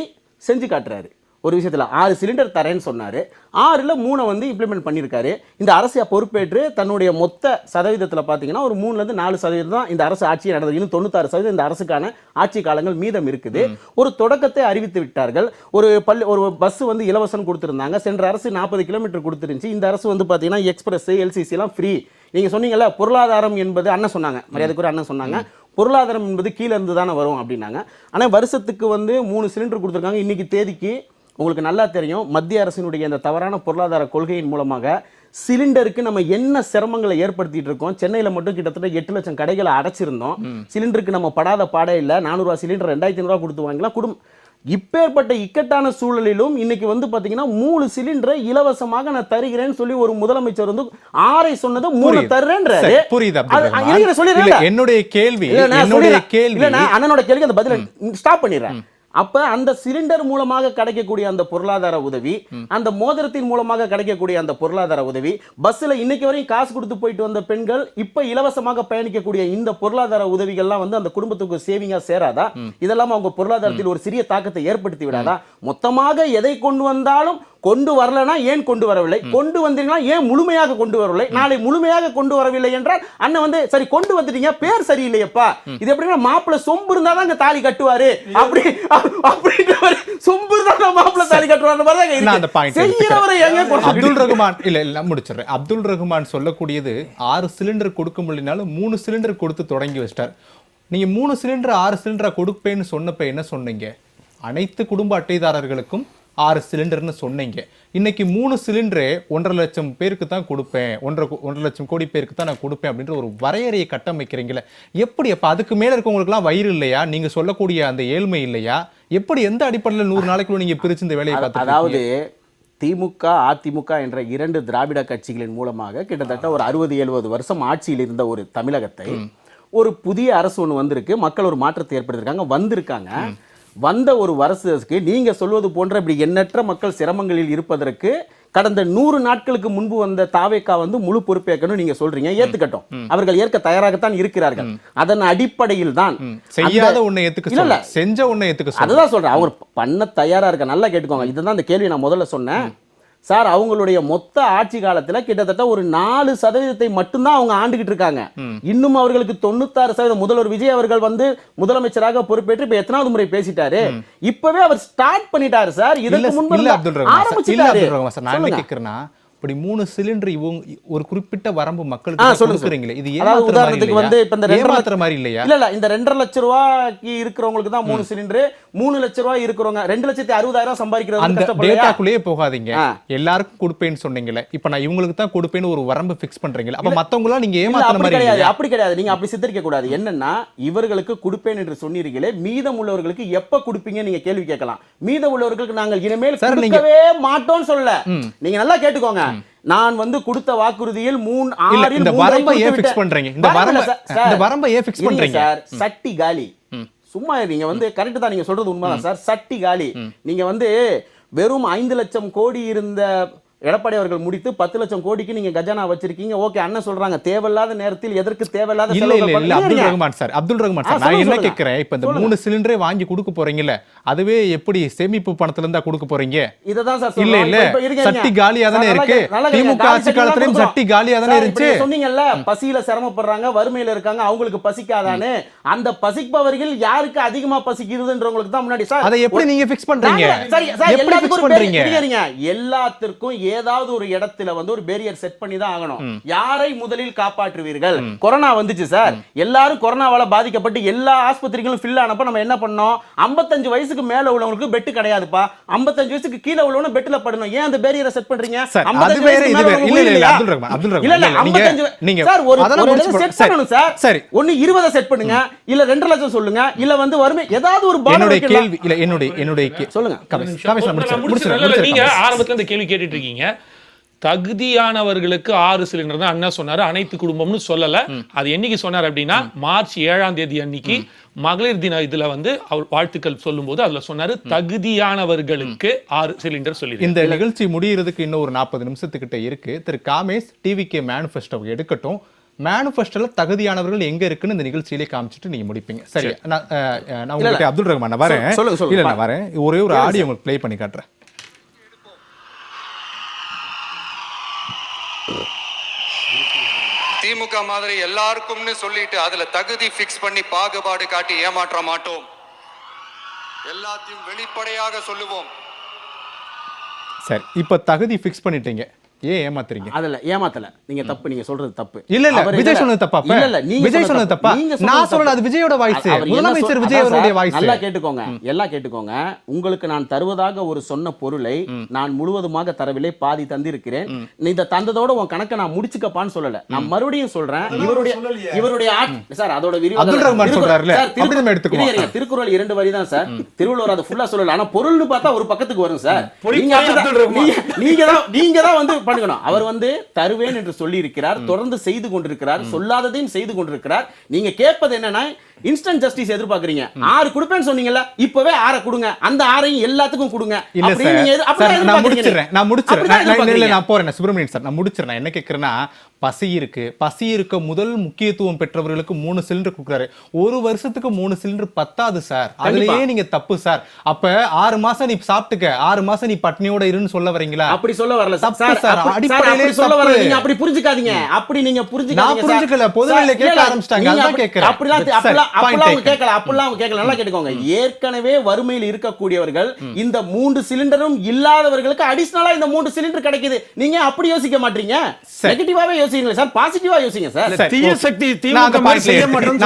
D: செஞ்சு காட்டுறாரு. ஒரு விஷயத்தில் 6 சிலிண்டர் தரேன்னு சொன்னார், 6ல் 3 வந்து இம்ப்ளிமெண்ட் பண்ணியிருக்காரு. இந்த அரசை பொறுப்பேற்று தன்னுடைய மொத்த சதவீதத்தில் பார்த்தீங்கன்னா ஒரு 3லேருந்து 4% தான் இந்த அரசு ஆட்சியை நடந்தது. இன்னும் 96% இந்த அரசுக்கான ஆட்சி காலங்கள் மீதம் இருக்குது. ஒரு தொடக்கத்தை அறிவித்து விட்டார்கள். ஒரு பஸ் வந்து இலவசம் கொடுத்துருந்தாங்க. சென்ற அரசு 40 கிலோமீட்டர் கொடுத்துருந்துச்சு. இந்த அரசு வந்து பார்த்தீங்கன்னா எக்ஸ்பிரஸ் எல்சிசிலாம் ஃப்ரீ. நீங்கள் சொன்னீங்கல்ல, பொருளாதாரம் என்பது அண்ணன் சொன்னாங்க, மரியாதைக்குரிய அண்ணன் சொன்னாங்க, பொருளாதாரம் என்பது கீழே இருந்து தானே வரும் அப்படின்னாங்க. ஆனால் வருஷத்துக்கு வந்து 3 சிலிண்டர் கொடுத்துருக்காங்க. இன்னைக்கு தேதிக்கு உங்களுக்கு நல்லா தெரியும், மத்திய அரசினுடைய இந்த தவறான பொருளாதார கொள்கையின் மூலமாக சிலிண்டருக்கு நம்ம என்ன சிரமங்களை ஏற்படுத்திட்டு இருக்கோம். சென்னையில் மட்டும் கிட்டத்தட்ட 8 லட்சம் கடைகளை அடைச்சிருந்தோம். சிலிண்டருக்கு நம்ம படாத பாடே இல்லை. 400 ரூபா சிலிண்டர் 2500 கொடுத்து வாங்கலாம். இப்பேற்பட்ட இக்கட்டான சூழலிலும் இன்னைக்கு வந்து பாத்தீங்கன்னா 3 சிலிண்டரை இலவசமாக நான் தருகிறேன்னு சொல்லி ஒரு முதலமைச்சர் வந்து 6 சொன்னது 3 தர்றேன்றாரு.
A: புரியுது. என்னுடைய கேள்வி
D: அண்ணனோட கேள்வி அந்த பதில ஸ்டாப் பண்ணிடுறேன். அப்ப அந்த சிலிண்டர் மூலமாக கிடைக்கக்கூடிய அந்த பொருளாதார உதவி, அந்த மோதிரத்தின் மூலமாக கிடைக்கக்கூடிய அந்த பொருளாதார உதவி, பஸ்ல இன்னைக்கு வரையும் காசு கொடுத்து போயிட்டு வந்த பெண்கள் இப்ப இலவசமாக பயணிக்கக்கூடிய இந்த பொருளாதார உதவிகள்லாம் வந்து அந்த குடும்பத்துக்கு சேவிங்கா சேராதா? இதெல்லாம் அவங்க பொருளாதாரத்தில் ஒரு சிறிய தாக்கத்தை ஏற்படுத்தி விடாதா? மொத்தமாக எதை கொண்டு வந்தாலும் கொண்டு வரலனா ஏன் கொண்டு வரவில்லை, கொண்டு வந்தீங்கன்னா ஏன் முழுமையாக கொண்டு வரவில்லை, நாளை முழுமையாக கொண்டு வரவில்லை என்றால் அண்ணன் வந்து சரி கொண்டு வந்துட்டீங்க, பேர் சரியில்லையப்பா, இது எப்படின்னா மாப்பிள்ளை சொம்பு இருந்தாதான் இங்க தாலி கட்டுவாரு, அப்படி சொம்பு இருந்தா மாப்பிள்ளை தாலி கட்டுவாரு.
A: அப்துல் ரஹ்மான் இல்ல முடிச்சிடுறேன். அப்துல் ரஹ்மான் சொல்லக்கூடியது 6 சிலிண்டர் கொடுக்க முடியலனாலும் 3 சிலிண்டர் கொடுத்து தொடங்கி வச்சிட்டார். நீங்க 3 சிலிண்டர் 6 சிலிண்டரா கொடுப்பேன்னு சொன்னப்ப என்ன சொன்னீங்க? அனைத்து குடும்ப அட்டைதாரர்களுக்கும் 6 சிலிண்டர்னு சொன்னீங்க. இன்னைக்கு 3 சிலிண்டரே 1.5 லட்சம் பேருக்கு தான் கொடுப்பேன், 1.5 லட்சம் கோடி பேருக்கு தான் நான் கொடுப்பேன் அப்படின்ற ஒரு வரையறையை கட்டமைக்கிறீங்களே, எப்படி? அப்ப அதுக்கு மேல இருக்கவங்களுக்குலாம் வயிறு இல்லையா? நீங்க சொல்லக்கூடிய அந்த ஏழ்மை இல்லையா? எப்படி, எந்த அடிப்படையில் 100 நாளைக்குள்ள நீங்க பிரிச்சு இந்த வேலையை பார்த்து?
D: அதாவது திமுக அதிமுக என்ற 2 திராவிட கட்சிகளின் மூலமாக கிட்டத்தட்ட ஒரு 60-70 வருஷம் ஆட்சியில் இருந்த ஒரு தமிழகத்தை ஒரு புதிய அரசு ஒன்று வந்திருக்கு, மக்கள் ஒரு மாற்றத்தை ஏற்படுத்திருக்காங்க, வந்திருக்காங்க. வந்த ஒரு அரசுக்கு நீங்க சொல்வது போன்ற இப்படி எண்ணற்ற மக்கள் சிரமங்களில் இருப்பதற்கு கடந்த 100 நாட்களுக்கு முன்பு வந்த தாவேகா வந்து முழு பொறுப்பேற்கணும் நீங்க சொல்றீங்க, ஏத்துக்கட்டும். அவர்கள் ஏற்க தயாராகத்தான் இருக்கிறார்கள். அதன் அடிப்படையில் தான்
A: செய்யாத ஒண்ணை ஏத்துக்க இல்ல, செஞ்ச ஒண்ணை ஏத்துக்க,
D: அதுதான் சொல்றேன். அவங்க பண்ண தயாரா இருக்க. நல்லா கேட்டுக்கோங்க, இதுதான் அந்த கேள்வி நான் முதல்ல சொன்னேன். சார் அவங்களுடைய மொத்த ஆட்சி காலத்துல கிட்டத்தட்ட ஒரு 4% மட்டும்தான் அவங்க ஆண்டுகிட்டு இருக்காங்க. இன்னும் அவர்களுக்கு 96% முதல்வர் விஜய் அவர்கள் வந்து முதலமைச்சராக பொறுப்பேற்று இப்ப எத்தனாவது முறை பேசிட்டாரு. இப்பவே அவர் ஸ்டார்ட் பண்ணிட்டாரு சார். இதுக்கு முன்பு ஆரம்பிச்சிட்டாரு.
A: நான் என்ன கேக்குறேன்னா, இப்படி 3 சிலிண்டர் இவங்க ஒரு குறிப்பிட்ட வரம்பு மக்களுக்கு கொடுக்குறீங்களே, இது
D: உதாரணத்துக்கு வந்து இப்ப இந்த
A: ஏமாத்துற மாதிரி இல்லையா?
D: இல்ல இந்த 2.5 லட்சம் ரூபாய்க்கு இருக்கிறவங்களுக்கு தான் 3 சிலிண்டர், 3 லட்சம் ரூபாய் இருக்கிறவங்க 2,60,000 சம்பாதிக்கிறது
A: டேட்டாக்குள்ளேயே போகாதீங்க. எல்லாருக்கும் கொடுப்பேன்னு சொன்னீங்களே, இப்ப நான் இவங்களுக்கு தான் கொடுப்பேன்னு ஒரு வரம்பு ஃபிக்ஸ் பண்றீங்களா? அப்ப மத்தவங்களா நீங்க ஏமாத்துற மாதிரி
D: கிடையாது. அப்படி கிடையாது. நீங்க அப்படி சித்தரிக்க கூடாது. என்னன்னா இவர்களுக்கு கொடுப்பேன் என்று சொன்னீர்களே, மீதம் உள்ளவர்களுக்கு எப்ப கொடுப்பீங்க நீங்க கேள்வி கேட்கலாம். மீதம் உள்ளவர்களுக்கு நாங்கள் இனிமேல் கொடுக்கவே மாட்டோம்னு சொல்லல. நீங்க நல்லா கேட்டுக்கோங்க. நான் வந்து கொடுத்த வாக்குறுதியில் 3
A: இந்த வரம்பை ஏன் ஃபிக்ஸ் பண்றீங்க? இந்த வரம்பை ஏன் ஃபிக்ஸ் பண்றீங்க
D: சார்? சட்டி காலி. சும்மா நீங்க வந்து கரெக்ட் தான், நீங்க சொல்றது உண்மைதான் சார். சட்டி காலி. நீங்க வந்து வெறும் 5 லட்சம் கோடி இருந்த எடப்பாடி அவர்கள் முடித்து 10 லட்சம் கோடிக்கு நீங்க கஜானா வச்சிருக்கீங்க. ஓகே, அண்ணன் சொல்றாங்க தேவையில்லாத நேரத்தில் எதற்கு தேவையில்லாத
A: இல்ல அப்துல் ரஹ்மான் சார், நான் என்ன கேக்குறேன், இப்ப இந்த 3 சிலிண்டரே வாங்கி கொடுக்க போறீங்கல்ல, அதுவே எப்படி சேமிப்பு பணத்துல இருந்தா கொடுக்க போறீங்க?
D: இததான் சார்
A: இல்ல சட்டி காலியா தானே இருக்கு. திமுக ஆட்சி காலத்துலயும் சட்டி காலியா தானே இருந்துச்சு.
D: சொன்னீங்கல்ல, பசியில சிரமப்படுறாங்க, வறுமையில இருக்காங்க, அவங்களுக்கு பசிக்காதானே. அந்த பசிப்பவர்கள் யாருக்கு அதிகமா பசிக்குதுன்றவங்களுக்கு தான் முன்னாடி சார்.
A: அதை எப்படி நீங்க ஃபிக்ஸ் பண்றீங்க?
D: எப்படி ஃபிக்ஸ் பண்றீங்க? எல்லாத்துக்கும் ஏதாவது ஒரு இடத்துல வந்து ஒரு பேரியர் செட் பண்ணி தான் ஆகணும். யாரை முதலில் காப்பாற்றுவீர்கள்? கொரோனா வந்துச்சு சார், எல்லாரும் கொரோனாவால பாதிக்கப்பட்டு எல்லா ஆஸ்பத்திரிகளும் ஃபில் ஆனப்ப நம்ம என்ன பண்ணோம்? 55 வயசுக்கு மேல உள்ளவங்களுக்கு பெட் கிடையாதுப்பா, 55 வயசுக்கு கீழ உள்ளவங்க பெட்ல படணும். ஏன் அந்த பேரியரை செட் பண்றீங்க? 55 வயசுக்கு மேல இல்ல அப்துல் ரஹ்மான், இல்ல 55 சார் ஒரு செட் பண்ணனும் சார். சரி, ஒன்னு 20 செட் பண்ணுங்க, இல்ல 2 லட்சம் சொல்லுங்க, இல்ல வந்து வறுமை ஏதாவது ஒரு
A: என்னோட கேள்வி இல்ல என்னோட
D: சொல்லுங்க.
B: நீங்க ஆரம்பத்துல இந்த கேள்வி கேட்டுட்டு இருக்கீங்க. தகுதியானவர்களுக்கு 6 சிலிண்டர் தான் அண்ணா சொன்னாரு, அனைத்து குடும்பம்னு சொல்லல. அது என்னைக்கு சொன்னார் அப்படின்னா, மார்ச் 7ஆம் தேதி அன்னைக்கு மகளிர் தின இதுல வந்து அவர் வாழ்த்துக்கள் சொல்லும் போது அதுல சொன்னாரு தகுதியானவர்களுக்கு 6 சிலிண்டர் சொல்லி.
A: இந்த நிகழ்ச்சி முடியறதுக்கு இன்னும் ஒரு 40 நிமிஷத்துக்கிட்ட இருக்கு. திரு காமேஷ் டிவிகே மேனிஃபெஸ்டோ எடுக்கட்டும், மேனிஃபெஸ்டோல தகுதியானவர்கள் எங்க இருக்குன்னு இந்த நிகழ்ச்சியிலே காமிச்சிட்டு நீங்க முடிப்பீங்க. சரி, நான் உங்களுக்கு அப்துல் ரஹ்மான் வரேன். இல்ல நான் வரேன், ஒரே ஒரு ஆடியோ உங்களுக்கு ப்ளே பண்ணி காட்டுறேன்.
E: திமுக மாதிரி எல்லாருக்கும்னு சொல்லிட்டு அதுல தகுதி ஃபிக்ஸ் பண்ணி பாகுபாடு காட்டி ஏமாற்ற மாட்டோம். எல்லாத்தையும் வெளிப்படையாக சொல்லுவோம்.
A: சரி, இப்ப தகுதி ஃபிக்ஸ் பண்ணிட்டீங்க, ஏன் ஏமாத்துறீங்க?
D: அதல்ல ஏமாத்தல, நீங்க தப்பு, நீங்க சொல்றது தப்பு.
A: இல்ல விஜய் சொன்னது தப்பா? இல்ல விஜய் சொன்னது தப்பா? நான் சொல்லல, அது விஜயோட வாய்ஸ், முதலமைச்சர் விஜய் அவருடைய வாய்ஸ்.
D: நல்லா கேட்டுக்கோங்க, எல்லாம் கேட்டுக்கோங்க. உங்களுக்கு நான் தருவதாக ஒரு சொன்ன பொருளை நான் முழுவதுமாக தரவில்லை, பாதி தந்திருக்கிறேன். நீ இத தந்ததோட உன் கணக்க நான் முடிச்சுக்கப்பான்னு சொல்லல. நான் மறுபடியும் சொல்றேன், இவருடைய சார் அதோட விரிவாக
A: அப்துல் ரஹ்மான் சொல்றாருல, அப்படி நம்ம எடுத்துக்கோங்க.
D: திருக்குறள் 2 வரி தான் சார், திருவள்ளுவர் அதை ஃபுல்லா சொல்லல. ஆனா பொருள்னு பார்த்தா ஒரு பக்கத்துக்கு வரும் சார். நீங்க தான் வந்து அவர் வந்து தருவேன் என்று சொல்லி இருக்கிறார், தொடர்ந்து செய்து கொண்டிருக்கிறார், சொல்லாததையும் செய்து கொண்டிருக்கிறார். நீங்க கேட்பது என்னன்னா இன்ஸ்டன்ட் ஜஸ்டிஸ் எதிர்பார்க்கறீங்க. 6 கொடுப்பேன்னு சொன்னீங்கல்ல, இப்பவே 6 கொடுங்க, அந்த 6ஐயும் எல்லாத்துக்கும் கொடுங்க.
A: இல்ல சார், நான் முடிச்சிடுறேன். நான் போறேன் சுப்ரமணியன் சார், நான் முடிச்சிடுறேன். நான் என்ன கேட்கிறேன்னா, பசி இருக்க முதல் முக்கியத்துவம் பெற்றவர்களுக்கு 3 சிலிண்டர் கொடுக்குறாரு. ஒரு வருஷத்துக்கு 3 சிலிண்டர் பத்தாது சார், அதுலயே நீங்க தப்பு சார். அப்ப 6 மாசம் நீ சாப்பிட்டுக்க, 6 மாசம் நீ பட்னியோட இருன்னு சொல்ல வரீங்களா?
D: அப்படி சொல்ல வரல
A: சார், அடிப்படையிலே
D: சொல்ல வரல. நீங்க அப்படி புரிஞ்சுக்காதீங்க, அப்படி நீங்க புரிஞ்சுக்காதீங்க.
A: நான் புரிஞ்சுக்கல, பொதுநிலை கேட்க ஆரம்பிச்சிட்டாங்க, அதான் கேக்குறேன்.
D: அப்பலாம் அவங்க கேட்கல. நல்லா கேட்டுக்கோங்க. ஏற்கனவே வறுமையில் இருக்கக்கூடியவர்கள் இந்த 3 சிலிண்டரும் இல்லாதவர்களுக்கு அடிஷனலா இந்த 3 சிலிண்டர் கிடைக்குது. நீங்க அப்படி யோசிக்க மாட்டீங்க, நெகட்டிவாவே யோசிங்க சார், பாசிட்டிவா யோசிங்க சார்.
C: தீய சக்தி
A: நான்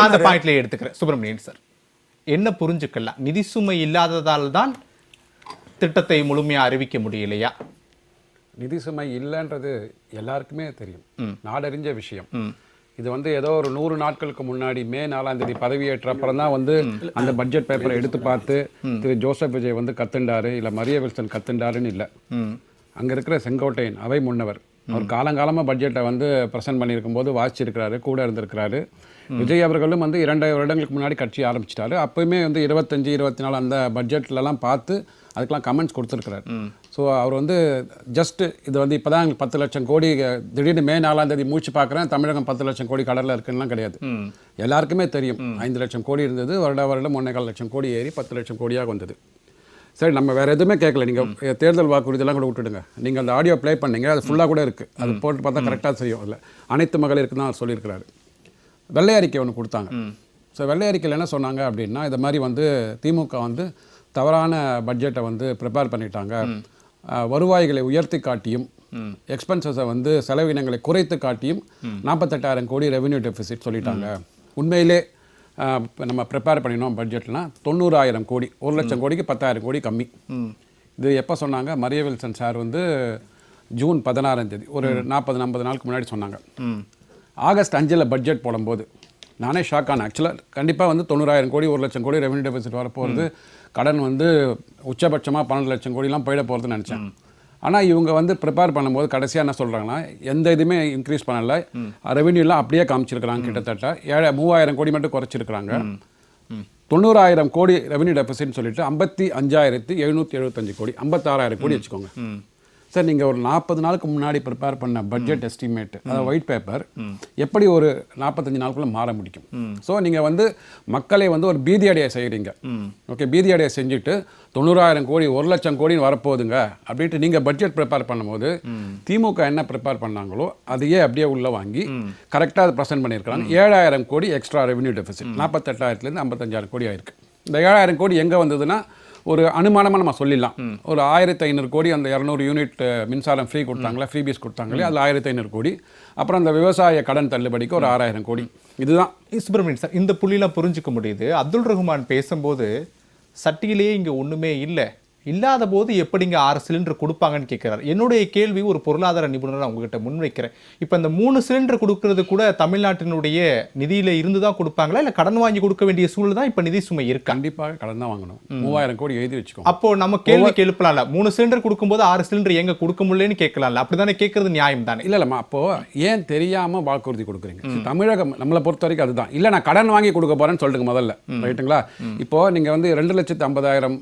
A: அந்த பாயிண்ட்ல எடுத்துக்கிறேன். சுப்ரமணியன் சார், என்ன புரிஞ்சுக்கலாம், நிதி சுமை இல்லாததால் தான் திட்டத்தை முழுமையா அறிவிக்க முடியலையா?
F: நிதி சுமை இல்லைன்றது எல்லாருக்குமே தெரியும், நாடறிஞ்ச விஷயம். இது வந்து ஏதோ ஒரு 100 நாட்களுக்கு முன்னாடி மே 4ஆம் தேதி பதவியேற்ற அப்புறம் தான் வந்து அந்த பட்ஜெட் பேப்பரை எடுத்து பார்த்து திரு ஜோசப் விஜய் வந்து கத்துண்டாரு, இல்லை மரிய வில்சன் கத்துண்டாருன்னு இல்லை. அங்கே இருக்கிற செங்கோட்டையன் அவை முன்னவர், அவர் காலங்காலமாக பட்ஜெட்டை வந்து ப்ரெசென்ட் பண்ணியிருக்கும் போது வாசிச்சிருக்கிறாரு, கூட இருந்திருக்கிறாரு. விஜய் அவர்களும் வந்து 2 வருடங்களுக்கு முன்னாடி கட்சி ஆரம்பிச்சிட்டாரு. அப்போயுமே வந்து 25, 24 அந்த பட்ஜெட்லலாம் பார்த்து அதுக்கெலாம் கமெண்ட்ஸ் கொடுத்துருக்கிறார். ஸோ அவர் வந்து ஜஸ்ட் இது வந்து இப்போ தான் 10 லட்சம் கோடி திடீர்னு மே 4ஆம் தேதி மூச்சு பார்க்குறேன், தமிழகம் 10 லட்சம் கோடி கடலில் இருக்குன்னா கிடையாது. எல்லாருக்குமே தெரியும் 5 லட்சம் கோடி இருந்தது, வருடம் 1.25 லட்சம் கோடி ஏறி 10 லட்சம் கோடியாக வந்தது. சரி, நம்ம வேறு எதுவுமே கேட்கல. நீங்கள் தேர்தல் வாக்குறுதியெல்லாம் கூட விட்டுடுங்க. நீங்கள் அந்த ஆடியோ ப்ளே பண்ணீங்க, அது ஃபுல்லாக கூட இருக்குது. அது போட்டு பார்த்தா கரெக்டாக செய்யும். அதில் அனைத்து மகளிருக்கு தான் அவர் சொல்லியிருக்கிறாரு. வெள்ளை அறிக்கை ஒன்று கொடுத்தாங்க. ஸோ வெள்ளை அறிக்கையில் என்ன சொன்னாங்க அப்படின்னா, இது மாதிரி வந்து திமுக வந்து தவறான பட்ஜெட்டை வந்து ப்ரிப்பேர் பண்ணிட்டாங்க. வருவாய்களை உயர்த்தி காட்டியும் எக்ஸ்பென்சஸை வந்து செலவினங்களை குறைத்து காட்டியும் 48,000 கோடி ரெவென்யூ டெபிசிட் சொல்லிட்டாங்க. உண்மையிலே நம்ம ப்ரிப்பேர் பண்ணினோம் பட்ஜெட்னா 90,000 கோடி, 1,00,000 கோடிக்கு 10,000 கோடி கம்மி. இது எப்போ சொன்னாங்க? மரிய வில்சன் சார் வந்து ஜூன் 16ஆம் தேதி, ஒரு 40-50 நாளுக்கு முன்னாடி சொன்னாங்க. ஆகஸ்ட் 5 பட்ஜெட் போடும்போது நானே ஷாக் ஆனேன். ஆக்சுவலாக கண்டிப்பாக வந்து 90,000 கோடி 1,00,000 கோடி ரெவென்யூ டெபிசிட் வரப்போகிறது, கடன் வந்து உச்சபட்சமாக 12 லட்சம் கோடிலாம் போயிட போகிறதுன்னு நினச்சேன். ஆனால் இவங்க வந்து ப்ரிப்பேர் பண்ணும்போது கடைசியாக என்ன சொல்கிறாங்கன்னா, எந்த இதுவுமே இன்க்ரீஸ் பண்ணலை, ரெவென்யூலாம் அப்படியே காமிச்சிருக்கிறாங்க. கிட்டத்தட்ட 3,000 கோடி மட்டும் குறைச்சிருக்கிறாங்க. 90,000 கோடி ரெவென்யூ டெபிசிட்னு சொல்லிட்டு 55,775 கோடி, 56,000 கோடி வச்சுக்கோங்க. சார், நீங்கள் ஒரு 40 நாளுக்கு முன்னாடி ப்ரிப்பேர் பண்ண பட்ஜெட் எஸ்டிமேட், அதாவது ஒயிட் பேப்பர் எப்படி ஒரு 45 நாளுக்குள்ளே மாற முடியும்? ஸோ நீங்கள் வந்து மக்களை வந்து ஒரு பீதி அடைய செய்கிறீங்க. ஓகே, பீதி அடைய செஞ்சுட்டு 90,000 கோடி 1,00,000 கோடின்னு வரப்போகுதுங்க அப்படின்ட்டு நீங்கள் பட்ஜெட் ப்ரிப்பேர் பண்ணும்போது திமுக என்ன ப்ரிப்பேர் பண்ணாங்களோ அதையே அப்படியே உள்ளே வாங்கி கரெக்டாக அதை ப்ரெசென்ட் பண்ணியிருக்கிறாங்க. 7,000 கோடி எக்ஸ்ட்ரா ரெவென்யூ டெபிசிட், 48,000 55,000 கோடி ஆயிருக்கு. இந்த 7,000 கோடி எங்கே வந்ததுன்னா, ஒரு அனுமானமாக நம்ம சொல்லிடலாம், ஒரு 1,500 கோடி அந்த 200 யூனிட் மின்சாரம் ஃப்ரீ கொடுத்தாங்களா, ஃப்ரீ பீஸ் கொடுத்தாங்களே, அதில் 1,500 கோடி. அப்புறம் அந்த விவசாய கடன் தள்ளுபடிக்கு ஒரு 6,000 கோடி. இதுதான்
A: சுப்பிரமணியன் சார், இந்த புள்ளிலாம் புரிஞ்சுக்க முடியுது. அப்துல் ரஹ்மான் பேசும்போது சட்டியிலேயே இங்கே ஒன்றுமே இல்லை, இல்லாத போது எப்படிங்க 6 சிலிண்டர் கொடுப்பாங்கன்னு கேட்குறாரு. என்னுடைய கேள்வி ஒரு பொருளாதார நிபுணராக உங்ககிட்ட முன்வைக்கிறேன். இப்போ இந்த 3 சிலிண்டர் கொடுக்கறது கூட தமிழ்நாட்டினுடைய நிதியில இருந்து தான் கொடுப்பாங்களா, இல்லை கடன் வாங்கி கொடுக்க வேண்டிய சூழ்நிலை தான் இப்போ நிதி சுமை இருக்கு?
F: கண்டிப்பாக கடன் தான் வாங்கணும். 3,000 கோடி எழுதி வச்சுக்கோ.
A: அப்போ நம்ம கேள்வி எழுப்பலாம்ல, 3 சிலிண்டர் கொடுக்கும்போது 6 சிலிண்டர் எங்க கொடுக்க முடியலன்னு கேட்கலாம்ல, அப்படிதானே கேட்கறது நியாயம் தானே?
F: இல்லைம்மா, அப்போ ஏன் தெரியாம வாக்குறுதி கொடுக்குறீங்க? தமிழகம் நம்மளை பொறுத்த வரைக்கும் அதுதான். இல்லை, நான் கடன் வாங்கி கொடுக்க போறேன்னு சொல்லிட்டு முதல்ல, ரைட்டுங்களா? இப்போ நீங்க வந்து 2,50,000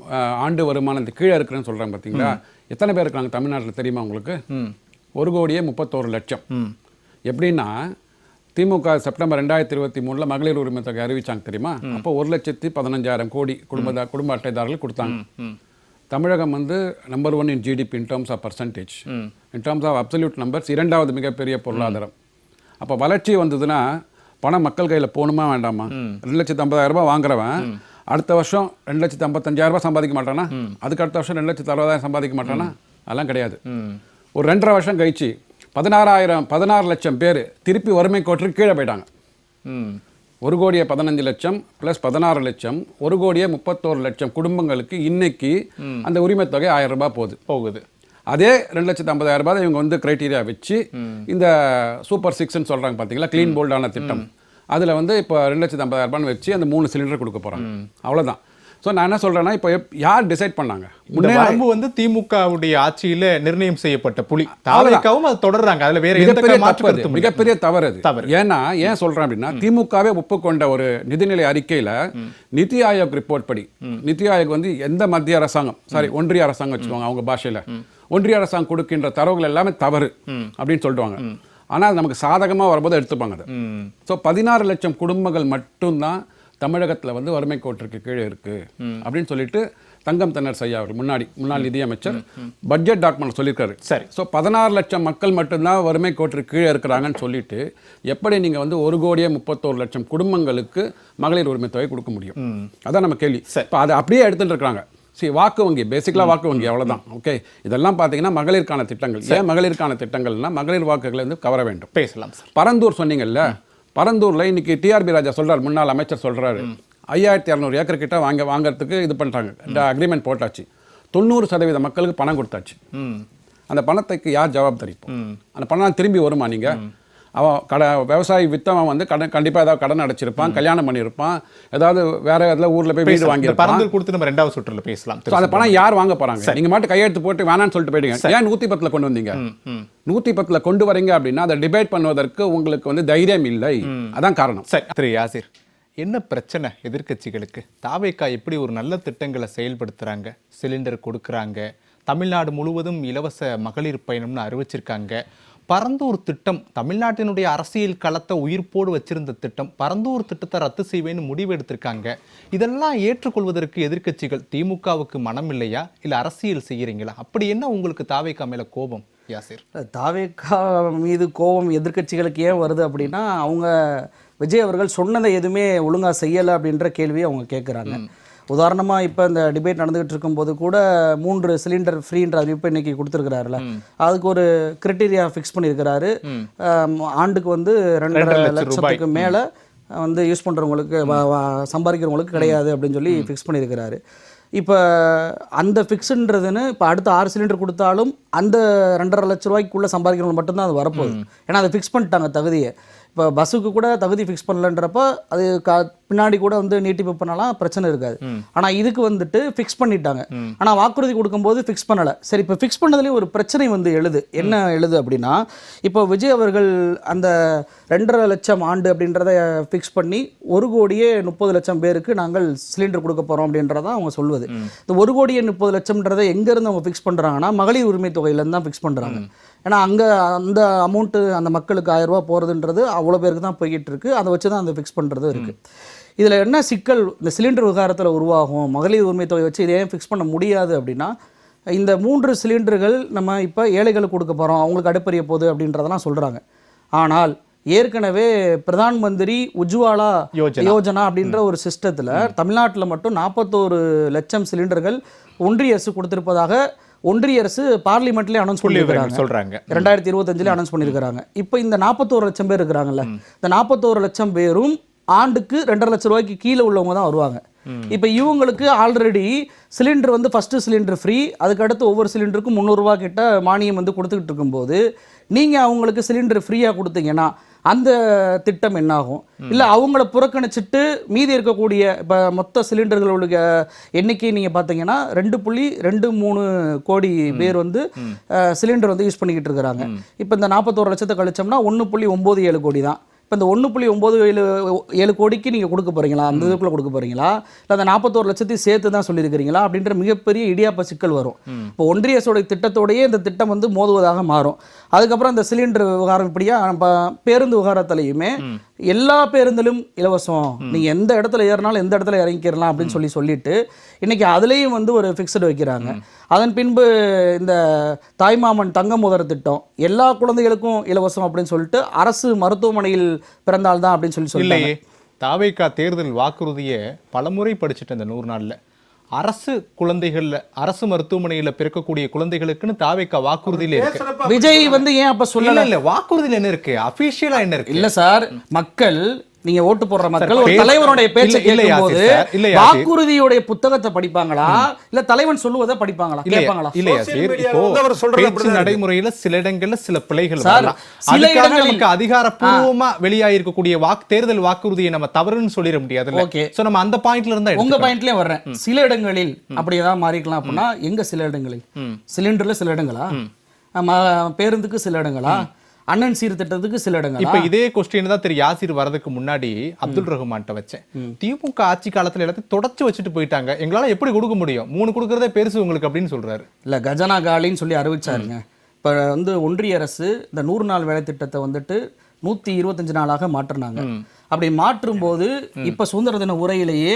F: ஆண்டு வருமானத்துக்கு கீழே இருக்கிறேன்னு சொல்றாங்க பார்த்தீங்களா? எத்தனை பேர் இருக்காங்க தமிழ்நாட்டில் தெரியுமா உங்களுக்கு? 1,31,00,000. எப்படின்னா, திமுக செப்டம்பர் 2023 மகளிர் உரிமை தொகை அறிவிச்சாங்க தெரியுமா? அப்போ 1,15,000 கோடி குடும்ப அட்டைதாரர்கள் கொடுத்தாங்க. தமிழகம் வந்து number 1 in GDP in terms of percentage, in terms of absolute numbers 2வது மிகப்பெரிய பொருளாதாரம். அப்போ வளர்ச்சி வந்ததுன்னா பணம் மக்கள் கையில் போகணுமா வேண்டாமா? 2,50,000 ரூபாய் வாங்குறவன் அடுத்த வருஷம் 2,55,000 ரூபாய் சம்பாதிக்க மாட்டானா? அதுக்கு அடுத்த வருஷம் 2,60,000 சம்பாதிக்க மாட்டானா? அதெல்லாம் கிடையாது. ஒரு 2.5 வருஷம் கழிச்சு 16 லட்சம் பேர் திருப்பி வறுமை கோட்டுக்கு கீழே போயிட்டாங்க. 1,15,00,000 + 16 லட்சம், 1,31,00,000 குடும்பங்களுக்கு இன்னைக்கு அந்த உரிமை தொகை 1,000 ரூபாய் போகுது. அதே 2,50,000 ரூபாய் இவங்க வந்து கிரைட்டீரியா வச்சு இந்த சூப்பர் 6ன்னு சொல்றாங்க பார்த்தீங்களா, கிளீன் போல்டான திட்டம், அதில் வந்து இப்போ 2,50,000 ரூபான்னு வச்சு அந்த 3 சிலிண்டர் கொடுக்க போகிறாங்க. அவ்வளோதான். ஸோ நான் என்ன சொல்கிறேன்னா, இப்போ யார் டிசைட் பண்ணாங்க?
A: வரம்பு வந்து திமுகவுடைய ஆட்சியில் நிர்ணயம் செய்யப்பட்ட புள்ளி, தாவேக்காவும் அது தொடர்றாங்க. அதில் வேற எந்த
F: மிகப்பெரிய தவறு அது. ஏன்னா ஏன் சொல்கிறேன் அப்படின்னா, திமுகவே ஒப்புக்கொண்ட ஒரு நிதிநிலை அறிக்கையில் நிதி ஆயோக் ரிப்போர்ட் படி, நிதி ஆயோக் வந்து எந்த மத்திய அரசாங்கம், ஒன்றிய அரசாங்கம் வச்சுக்கோங்க அவங்க பாஷையில், ஒன்றிய அரசாங்கம் கொடுக்கின்ற தரவுகள் எல்லாமே தவறு அப்படின்னு சொல்லிடுவாங்க. ஆனால் அது நமக்கு சாதகமாக வரும்போது எடுத்துப்பாங்க அதை. ஸோ 16 லட்சம் குடும்பங்கள் மட்டும்தான் தமிழகத்தில் வந்து வறுமை கோட்டிற்கு கீழே இருக்கு அப்படின்னு சொல்லிட்டு தங்கம் தென்னரசு ஐயா அவர் முன்னாள் நிதியமைச்சர் பட்ஜெட் டாக்குமெண்ட் சொல்லியிருக்காரு. சரி, ஸோ 16 லட்சம் மக்கள் மட்டும்தான் வறுமை கோட்டிற்கு கீழே இருக்கிறாங்கன்னு சொல்லிட்டு எப்படி நீங்கள் வந்து 1,31,00,000 குடும்பங்களுக்கு மகளிர் உரிமை தொகை கொடுக்க முடியும்? அதான் நம்ம கேள்வி. இப்போ அதை அப்படியே எடுத்துட்டு இருக்காங்க. சரி, வாக்கு வங்கி, பேசிக்கலாக வாக்கு வங்கி, அவ்வளோதான். ஓகே, இதெல்லாம் பார்த்தீங்கன்னா மகளிருக்கான திட்டங்கள். ஏன் மகளிருக்கான திட்டங்கள்னா மகளிர் வாக்குகளை வந்து கவர வேண்டும்.
A: பேசலாம் சார்.
F: பரந்தூர் சொன்னீங்கல்ல, பரந்தூரில் இன்னைக்கு டிஆர்பி ராஜா சொல்கிறார், முன்னாள் அமைச்சர் சொல்கிறாரு, 5,200 ஏக்கர் கிட்ட வாங்கிறதுக்கு இது பண்ணுறாங்க, அக்ரிமெண்ட் போட்டாச்சு, 90% மக்களுக்கு பணம் கொடுத்தாச்சு. அந்த பணத்துக்கு யார் ஜவாப்தாரி? அந்த பணம் திரும்பி வருமா? நீங்கள் அவன் விவசாயி வித்தவன் வந்து கண்டிப்பாக ஏதாவது கடன் அடைச்சிருப்பான், கல்யாணம் பண்ணியிருப்பான், ஏதாவது வேற ஏதாவது ஊரில் போய் வீடு வாங்கியிருப்பான்.
A: பரந்தூர் கொடுத்து நம்ம 2வது சுற்றுல பேசலாம்.
F: அந்த பணம் யார் வாங்க போகிறாங்க? நீங்கள் மட்டும் கையெழுத்து போட்டு வேணான்னு சொல்லிட்டு போயிடுங்க. ஏன் 110 கொண்டு வந்தீங்க? 110 கொண்டு வரீங்க அப்படின்னா அதை டிபேட் பண்ணுவதற்கு உங்களுக்கு வந்து தைரியம் இல்லை. அதான் காரணம்.
A: சரி திரு யாசிர், என்ன பிரச்சனை எதிர்க்கட்சிகளுக்கு? தாவேக்கா எப்படி ஒரு நல்ல திட்டங்களை செயல்படுத்துகிறாங்க, சிலிண்டர் கொடுக்குறாங்க, தமிழ்நாடு முழுவதும் இலவச மகளிர் பயணம்னு அறிவிச்சிருக்காங்க, பரந்தூர் திட்டம் தமிழ்நாட்டினுடைய அரசியல் களத்தை உயிர்ப்போடு வச்சிருந்த திட்டம். பரந்தூர் திட்டத்தை ரத்து செய்வேன்னு முடிவு எடுத்திருக்காங்க. இதெல்லாம் ஏற்றுக்கொள்வதற்கு எதிர்க்கட்சிகள் திமுகவுக்கு மனம் இல்லையா, இல்ல அரசியல் செய்யறீங்களா? அப்படி என்ன உங்களுக்கு தாவேகா மேல கோபம் யாசிர்?
G: தாவேகா மீது கோபம் எதிர்க்கட்சிகளுக்கு ஏன் வருது அப்படின்னா, அவங்க விஜய் அவர்கள் சொன்னதை எதுவுமே ஒழுங்கா செய்யலை அப்படின்ற கேள்வியை அவங்க கேட்குறாங்க. உதாரணமாக இப்போ இந்த டிபேட் நடந்துகிட்டு இருக்கும்போது கூட 3 சிலிண்டர் ஃப்ரீன்ற அறிவிப்பு இன்னைக்கு கொடுத்துருக்கிறாருல, அதுக்கு ஒரு கிரைட்டீரியா ஃபிக்ஸ் பண்ணியிருக்கிறாரு. ஆண்டுக்கு வந்து 2.5 லட்சத்துக்கு மேலே வந்து யூஸ் பண்ணுறவங்களுக்கு சம்பாதிக்கிறவங்களுக்கு கிடையாது அப்படின்னு சொல்லி ஃபிக்ஸ் பண்ணியிருக்கிறாரு. இப்போ அந்த ஃபிக்ஸுன்றதுன்னு இப்போ அடுத்த 6 சிலிண்டர் கொடுத்தாலும் அந்த 2.5 லட்ச ரூபாய்க்குள்ளே சம்பாதிக்கிறவங்க மட்டும்தான் அது வரப்போகுது. ஏன்னா அதை ஃபிக்ஸ் பண்ணிட்டாங்க தகுதியை. இப்போ பஸ்ஸுக்கு கூட தகுதி ஃபிக்ஸ் பண்ணலன்றப்ப அது பின்னாடி கூட வந்து நீட்டிப்பு பண்ணலாம், பிரச்சனை இருக்காது. ஆனால் இதுக்கு வந்துட்டு ஃபிக்ஸ் பண்ணிட்டாங்க. ஆனால் வாக்குறுதி கொடுக்கும்போது ஃபிக்ஸ் பண்ணலை. சரி, இப்போ ஃபிக்ஸ் பண்ணதுலேயும் ஒரு பிரச்சனை வந்து எழுது. என்ன எழுது அப்படின்னா, இப்போ விஜய் அவர்கள் அந்த 2.5 லட்சம் ஆண்டு அப்படின்றத ஃபிக்ஸ் பண்ணி 1,30,00,000 பேருக்கு நாங்கள் சிலிண்டர் கொடுக்க போகிறோம் அப்படின்றத அவங்க சொல்வது. இந்த 1,30,00,000ன்றதை எங்கேருந்து அவங்க ஃபிக்ஸ் பண்ணுறாங்கன்னா, மகளிர் உரிமை தொகையிலேருந்து தான் ஃபிக்ஸ் பண்ணுறாங்க. ஏன்னா அங்கே அந்த அமௌண்ட்டு அந்த மக்களுக்கு 1000 ரூபா போகிறதுன்றது அவ்வளோ பேருக்கு தான் போய்கிட்டு இருக்குது. அதை வச்சு தான் அந்த ஃபிக்ஸ் பண்ணுறது இருக்குது. இதில் என்ன சிக்கல் இந்த சிலிண்டர் விவகாரத்தில் உருவாகும், மகளிர் உரிமை தொகை வச்சு இதை ஏன் ஃபிக்ஸ் பண்ண முடியாது அப்படின்னா, இந்த 3 சிலிண்டர்கள் நம்ம இப்போ ஏழைகளுக்கு கொடுக்க போகிறோம், அவங்களுக்கு அடுப்பறிய போகுது அப்படின்றதெல்லாம் சொல்கிறாங்க. ஆனால் ஏற்கனவே பிரதான் மந்திரி உஜ்வாலா யோஜனா அப்படின்ற ஒரு சிஸ்டத்தில் தமிழ்நாட்டில் மட்டும் 41 லட்சம் சிலிண்டர்கள் ஒன்றிய அரசு கொடுத்திருப்பதாக ஒன்றிய அரசு பார்லிமெண்ட்லேயே அனௌன்ஸ் பண்ணியிருக்காங்க. 2025 அனௌன்ஸ் பண்ணியிருக்காங்க. இப்போ இந்த 41 லட்சம் பேர் இருக்கிறாங்கல்ல, இந்த 41 லட்சம் பேரும் ஆண்டுக்கு 2.5 லட்சம் ரூபாய்க்கு கீழே உள்ளவங்க தான் வருவாங்க. இப்போ இவங்களுக்கு ஆல்ரெடி சிலிண்டர் வந்து ஃபஸ்ட்டு சிலிண்டர் ஃப்ரீ, அதுக்கடுத்து ஒவ்வொரு சிலிண்டருக்கும் 300 ரூபா கிட்ட மானியம் வந்து கொடுத்துக்கிட்டு இருக்கும்போது நீங்கள் அவங்களுக்கு சிலிண்டர் ஃப்ரீயாக கொடுத்தீங்கன்னா அந்த திட்டம் என்னாகும்? இல்லை அவங்கள புறக்கணிச்சிட்டு மீதி இருக்கக்கூடிய இப்போ மொத்த சிலிண்டர்களுடைய எண்ணிக்கை நீங்கள் பார்த்தீங்கன்னா 2.23 கோடி பேர் வந்து சிலிண்டர் வந்து யூஸ் பண்ணிக்கிட்டு இருக்கிறாங்க. இப்போ இந்த 41 லட்சத்தை கழிச்சோம்னா 1.97 கோடி தான். இப்போ இந்த 1.97 கோடிக்கு நீங்கள் கொடுக்க போகிறீங்களா, அந்த இதுக்குள்ளே கொடுக்க போகிறீங்களா, இல்லை அந்த 41 லட்சத்தையும் சேர்த்து தான் சொல்லியிருக்கிறீங்களா அப்படின்ற மிகப்பெரிய இடியாப்ப சிக்கல் வரும். இப்போ ஒன்றிய அரசோட திட்டத்தோடையே இந்த திட்டம் வந்து மோதுவதாக மாறும். அதுக்கப்புறம் இந்த சிலிண்டர் விவகாரம் இப்படியா பேருந்து விவகாரத்திலையுமே எல்லா பேருந்திலும் இலவசம், நீங்கள் எந்த இடத்துல ஏறினாலும் எந்த இடத்துல இறங்கிக்கிறலாம் அப்படின்னு சொல்லிட்டு இன்றைக்கி அதுலேயும் வந்து ஒரு ஃபிக்ஸ்டு வைக்கிறாங்க. அதன் பின்பு இந்த தாய்மாமன் தங்க முதல் திட்டம் எல்லா குழந்தைகளுக்கும் இலவசம் அப்படின்னு சொல்லிட்டு அரசு மருத்துவமனையில் பிறந்தால்தான் அப்படின்னு சொல்லி
A: தாவேகா தேர்தல் வாக்குறுதியை பலமுறை படிச்சுட்டு இந்த 100 நாளில் அரசு குழந்தைகள்ல அரசு மருத்துவமனையில பிறக்கக்கூடிய குழந்தைகளுக்குன்னு தாவேகா வாக்குறுதியில இருக்கு.
G: விஜய் வந்து ஏன் அப்ப சொல்லல?
A: இல்ல வாக்குறுதியில என்ன இருக்கு, அபிஷியலா என்ன இருக்கு?
G: இல்ல சார், மக்கள் நீங்க ஓட்டு போடுற மக்கள் ஒரு தலைவருடைய பேச்சை கேட்கும்போது வாக்குறுதியுடைய புத்தகத்தை படிப்பாங்களா, இல்ல தலைவன் சொல்லுவதை படிப்பாங்களா, கேட்பாங்களா?
A: இல்லையா பேச்சு நடைமுறையில சில இடங்கள்ல சில பிழைகள் வரலாம். அதுக்காக நமக்கு அதிகாரப்பூர்வமா வெளியாயிருக்கக்கூடிய தேர்தல் வாக்குறுதியை நம்ம தவறுன்னு சொல்லிட முடியாது.
G: ஓகே,
A: சோ நம்ம அந்த பாயிண்ட்ல இருந்தா
G: உங்க பாயிண்ட்லயே வர்றேன். சில இடங்களில் அப்படி ஏதாவது மாறிக்கலாம் அப்படின்னா எங்க சில இடங்களில் சிலிண்டர்ல சில இடங்களா, பேருந்துக்கு சில இடங்களா, அண்ணன் சீர்திட்டத்துக்கு சில இடங்கள்.
A: இப்ப இதே கொஸ்டின் தான் திரு யாசிர் வரதுக்கு முன்னாடி அப்துல் ரஹ்மான்ட்ட வச்சேன். திமுக ஆட்சி காலத்துல எல்லாத்தையும் தொடச்சு வச்சுட்டு போயிட்டாங்க, எங்களால எப்படி கொடுக்க முடியும், 3 கொடுக்கறதே பெருசு உங்களுக்கு அப்படின்னு சொல்றாரு.
G: இல்ல கஜானா காலின்னு சொல்லி அறிவிச்சாருங்க. இப்ப வந்து ஒன்றிய அரசு இந்த 100 நாள் வேலை திட்டத்தை வந்துட்டு 125 நாளாக மாற்றினாங்க. அப்படி மாற்றும் போது இப்ப சுதந்திர தின உரையிலேயே